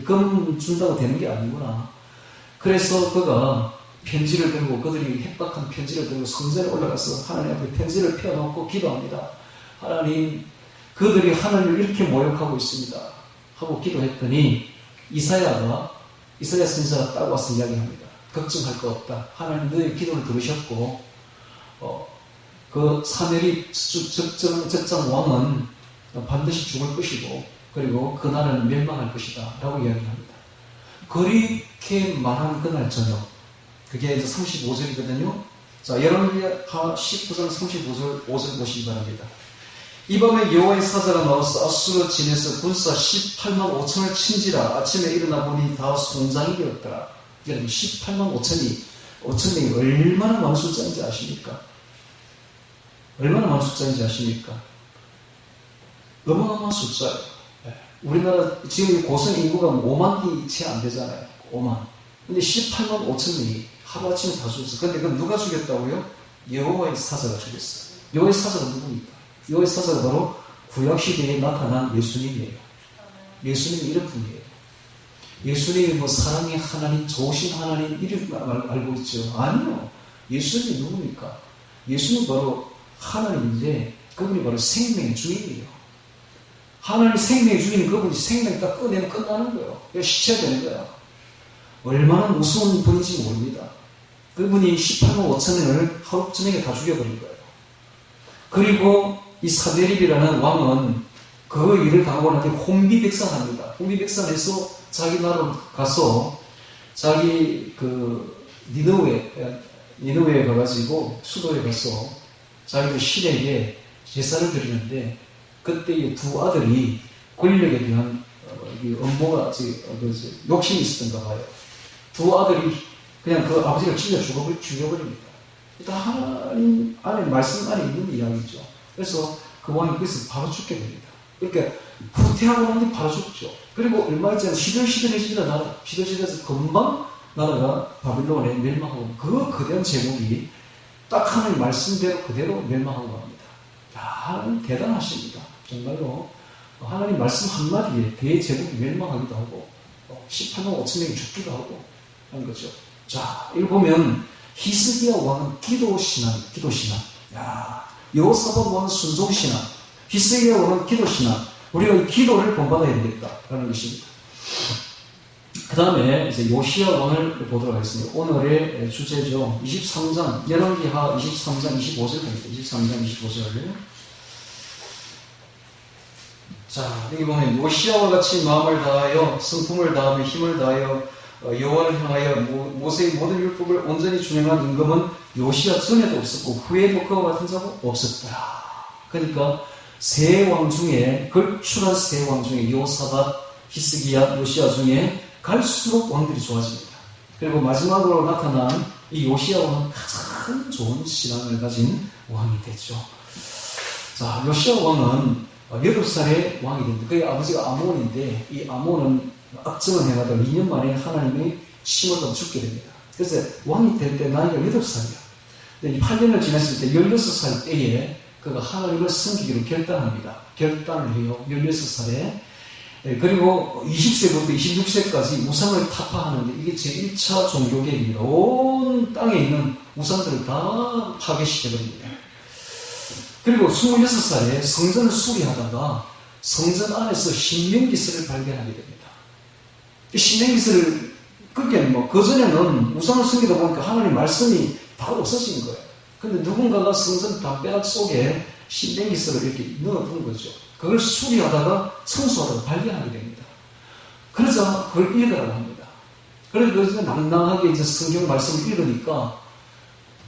금 준다고 되는 게 아니구나. 그래서 그가 편지를 들고, 그들이 협박한 편지를 들고 성전에 올라가서 하나님 앞에 편지를 펴놓고 기도합니다. 하나님, 그들이 하나님을 이렇게 모욕하고 있습니다. 하고 기도했더니 이사야 선지자가 딱 와서 이야기합니다. 걱정할 거 없다. 하나님 너의 기도를 들으셨고 그 사내립 적장 왕은 반드시 죽을 것이고 그리고 그 나라는 멸망할 것이다 라고 이야기합니다. 그렇게 말한 그날 저녁, 그게 이제 35절이거든요. 자, 열왕기하 19장 35절 5절 보시기 바랍니다. 이 밤에 여호와의 사자가 나와서 아수르 진에서 군사 18만 5천을 친지라. 아침에 일어나 보니 다 송장이 되었더라. 여러분 18만 5천이 얼마나 많은 숫자인지 아십니까? 얼마나 많은 숫자인지 아십니까? 어마어마한 숫자예요. 우리나라 지금 고성 인구가 5만이 채 안 되잖아요. 5만. 근데 18만 5천이 하루아침에 다 죽었어. 근데 그럼 누가 죽였다고요? 여호와의 사자가 죽였어요. 여호와의 사자가 누굽니까? 여호와의 사자가 바로 구약시대에 나타난 예수님이에요. 예수님이 이런 분이에요. 예수님이 뭐 사랑의 하나님, 좋으신 하나님 이름 알고 있죠? 아니요. 예수님이 누굽니까? 예수님 바로 하나님인데 그분이 바로 생명의 주인이에요. 하나님 생명의 주인 그분이 생명 딱 꺼내면 끝나는 거예요. 시체가 되는 거야. 얼마나 무서운 분인지 모릅니다. 그분이 18만 5천을 하루 저녁에 다 죽여버린 거예요. 그리고 이 사데립이라는 왕은 그 일을 당하고 나서 혼비백산합니다. 혼비백산해서 자기 나라로 가서 자기 그 니느웨에 가가지고 수도에 가서 자기 신에게 제사를 드리는데 그때 이 두 아들이 권력에 대한 음모가 욕심이 있었던가 봐요. 두 아들이 그냥 그 아버지를 찔러 죽여버립니다. 다 하나님 안에 말씀 안에 있는 이야기죠. 그래서 그 왕이 그래서 바로 죽게 됩니다. 그러니까 후퇴하고 난 뒤 바로 죽죠. 그리고 얼마 있지 않아 시들시들해지던 나라, 시들시들해서 금방 나라가 바빌론에 멸망하고 그 거대한 제국이 딱 하나님 말씀대로 그대로 멸망하고 갑니다. 하나님 대단하십니다. 정말로 하나님 말씀 한마디에 대제국이 멸망하기도 하고 18만 5천 명이 죽기도 하고 하는 거죠. 자, 이거 보면 히스기야 왕은 기도신앙. 여호사밧 왕은 순종신앙. 히스기야 왕은 기도신앙. 우리가 이 기도를 본받아야 되겠다라는 것입니다. 그 다음에 이제 요시야 왕을 보도록 하겠습니다. 오늘의 주제죠. 23장, 열왕기하 23장 25절 보겠습니다. 23장 25절. 자, 여기 보면 요시야와 같이 마음을 다하여 성품을 다하며 힘을 다하여 여호와를 향하여 모세의 모든 율법을 온전히 준행한 임금은 요시야 전에도 없었고 후에도 그와 같은 자가 없었더라. 그러니까 세 왕 중에 걸출한 세 왕 중에 여호사밧, 히스기야, 요시야 중에 갈수록 왕들이 좋아집니다. 그리고 마지막으로 나타난 이 요시야 왕은 가장 좋은 신앙을 가진 왕이 됐죠. 자, 요시야 왕은 8살에 왕이 됩니다. 그의 아버지가 아몬인데 이 아몬은 악정을 행하다가 2년 만에 하나님의 침을 받아 죽게 됩니다. 그래서 왕이 될 때 나이가 8살이야. 근데 8년을 지났을 때 16살 때에 그가 하나님을 섬기기로 결단을 해요. 16살에. 그리고 20세부터 26세까지 우상을 타파하는데 이게 제1차 종교개혁입니다. 온 땅에 있는 우상들을 다 파괴시켜버립니다. 그리고 26살에 성전을 수리하다가 성전 안에서 신명기서를 발견하게 됩니다. 이 신명기서를 그게 그전에는 우상을 섬기다 보니까 하나님 말씀이 다 없어진 거예요. 근데 누군가가 성전 담벼락 속에 신명기서를 이렇게 넣어둔 거죠. 그걸 수리하다가 청소하다가 발견하게 됩니다. 그러자 그걸 읽으라고 합니다. 그래서 낭낭하게 이제 성경 말씀을 읽으니까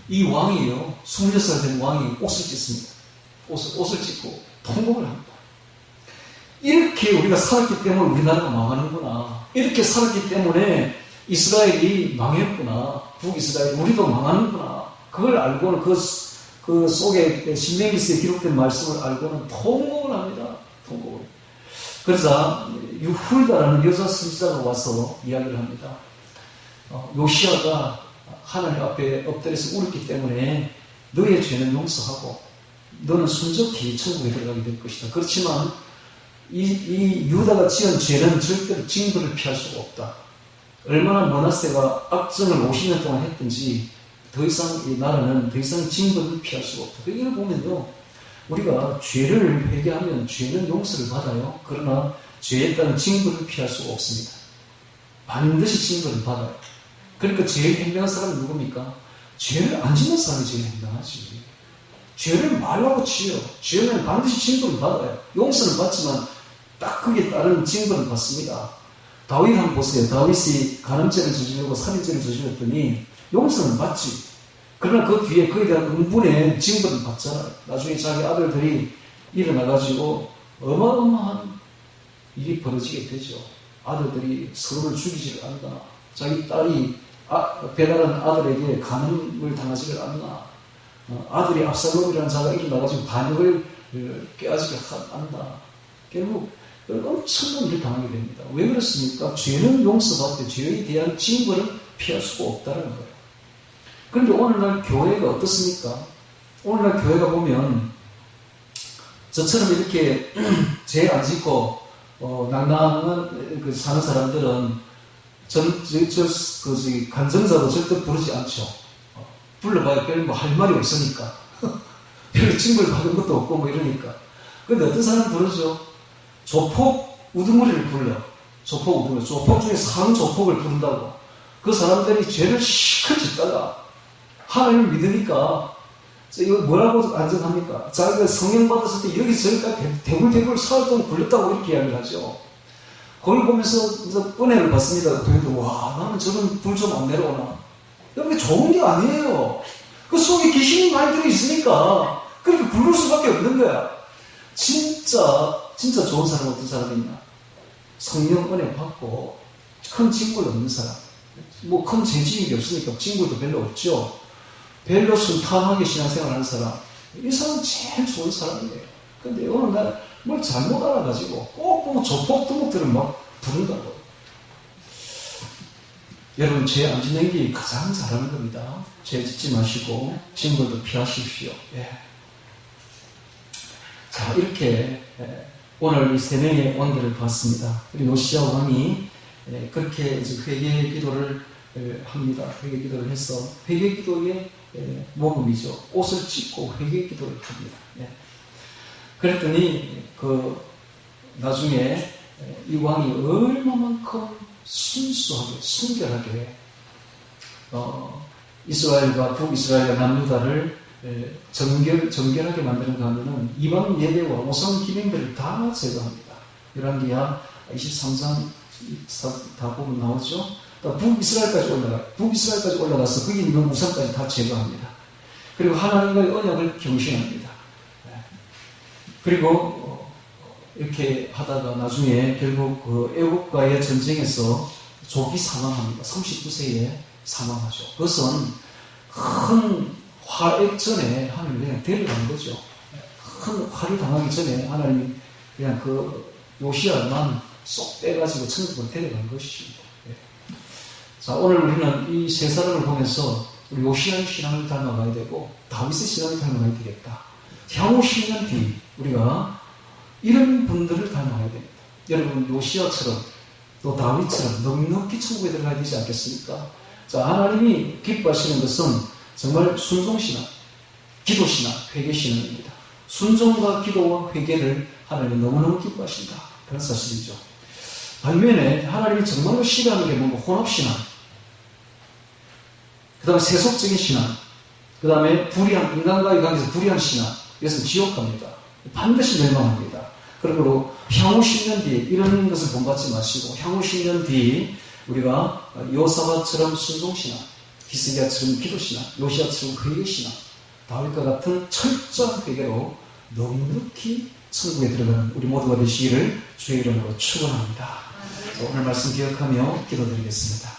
이 왕이요, 26살 된 왕이 옷을 찢습니다. 옷을 찢고 통곡을 합니다. 이렇게 우리가 살았기 때문에 우리나라가 망하는구나. 이렇게 살았기 때문에 이스라엘이 망했구나. 북이스라엘, 우리도 망하는구나. 그걸 알고는 그 속에 신명기서에 기록된 말씀을 알고는 통곡을 합니다. 통곡을. 그래서 유훌다라는 여자 선지자가 와서 이야기를 합니다. 요시야가 하나님 앞에 엎드려서 울었기 때문에 너의 죄는 용서하고 너는 순적히 천국에 들어가게 될 것이다. 그렇지만 이 유다가 지은 죄는 절대로 징벌을 피할 수가 없다. 얼마나 머나세가 악정을 50년 동안 했든지 더 이상 이 나라는 더 이상 징벌을 피할 수가 없다. 이걸 보면요, 우리가 죄를 회개하면 죄는 용서를 받아요. 그러나 죄에 따른 징벌을 피할 수가 없습니다. 반드시 징벌을 받아요. 그러니까 제일 현명한 사람은 누굽니까? 죄를 안 짓는 사람이 제일 현명하지. 죄를 말하고 치요. 죄는 반드시 징벌을 받아요. 용서는 받지만 딱 그게 따른 징벌을 받습니다. 다윗 한번 보세요. 다윗이 간음죄를 저지르고 살인죄를 저질렀더니 용서는 받지. 그러나 그 뒤에 그에 대한 응분의 징벌을 받잖아요. 나중에 자기 아들들이 일어나가지고 어마어마한 일이 벌어지게 되죠. 아들들이 서로를 죽이지를 않나, 자기 딸이 배달한 아들에게 간음을 당하지를 않나, 아들이 압살롬이라는 자가 일어나가지고 반역을 깨하지를 않나. 결국 엄청난 일을 당하게 됩니다. 왜 그렇습니까? 죄는 용서받되 죄에 대한 징벌은 피할 수가 없다는 거예요. 그런데 오늘날 교회가 어떻습니까? 오늘날 교회가 보면 저처럼 이렇게 죄 안 짓고 낭낭한 사는 사람들은 간증자도 절대 부르지 않죠. 불러봐야 별로 할 말이 없으니까. 별로 징벌 받은 것도 없고 뭐 이러니까. 근데 어떤 사람 부르죠? 조폭 우두머리를 불러. 조폭 우두머리. 조폭 중에 상조폭을 부른다고. 그 사람들이 죄를 시컷 짓다가 하나님을 믿으니까 이거 뭐라고 안정합니까? 자기가 성령 받았을 때 여기저기까지 대굴대굴 사흘 동안 굴렸다고 이렇게 이야기를 하죠. 그걸 보면서 은혜를 받습니다. 그래도 와, 나는 저런 불 좀 안 내려오나. 그게 좋은 게 아니에요. 그 속에 귀신이 많이 들어있으니까 그렇게 굴릴 수밖에 없는 거야. 진짜 좋은 사람은 어떤 사람이 있나? 성령 은혜 받고 큰 징벌 없는 사람. 뭐 큰 죄지임이 없으니까 징벌도 별로 없죠. 별로 순탄하게 신앙생활하는 사람. 이 사람은 제일 좋은 사람이에요. 근데 어느 날 뭘 잘못 알아가지고 꼭 보고 조폭 두목들을 막 부른다고. 여러분, 죄 안 짓는 게 가장 잘하는 겁니다. 죄 짓지 마시고 징벌도 피하십시오. 예. 자, 이렇게 오늘 이 세 명의 왕들을 봤습니다. 그리고 요시야 왕이 그렇게 회개 기도를 합니다. 회개 기도를 해서 회개 기도의 모범이죠. 옷을 찢고 회개 기도를 합니다. 예. 그랬더니 나중에 이 왕이 얼마만큼 순수하게 순결하게 이스라엘과 북이스라엘과 남유다를 정결하게 만드는가 하면은 이방 예배와 우상 기능들을 다 제거합니다. 열왕기하 23장 다 보면 나오죠. 북이스라엘까지 올라가서 거기 있는 우상까지 다 제거합니다. 그리고 하나님과의 언약을 경신합니다. 그리고 이렇게 하다가 나중에 결국 애국과의 전쟁에서 조기 사망합니다. 39세에 사망하죠. 그것은 큰 화액 전에 하나님이 그냥 데려간 거죠. 큰 화를 당하기 전에 하나님이 그냥 요시야만 쏙 빼가지고 천국으로 데려간 것이죠. 자, 오늘 우리는 이 세 사람을 보면서 우리 요시야의 신앙을 닮아가야 되고 다윗의 신앙을 닮아가야 되겠다. 향후 10년 뒤 우리가 이런 분들을 닮아가야 됩니다. 여러분, 요시야처럼 또 다윗처럼 넉넉히 천국에 들어가야 되지 않겠습니까? 자, 하나님이 기뻐하시는 것은 정말 순종신앙, 기도신앙, 회개신앙입니다. 순종과 기도와 회개를 하나님이 너무너무 기뻐하신다. 그런 사실이죠. 반면에 하나님이 정말로 싫어하는 게 뭔가 혼합신앙, 그 다음에 세속적인 신앙, 그 다음에 불의한, 인간과의 관계에서 불의한 신앙, 이것은 지옥 갑니다. 반드시 멸망합니다. 그러므로 향후 10년 뒤에 이런 것을 본받지 마시고 향후 10년 뒤에 우리가 요사바처럼 순종신앙, 히스기야처럼 기도신앙, 요시야처럼 회개신앙, 다윗과 같은 철저한 회개로 넉넉히 천국에 들어가는 우리 모두가 되시기를 주의 이름으로 축원합니다. 오늘 말씀 기억하며 기도드리겠습니다.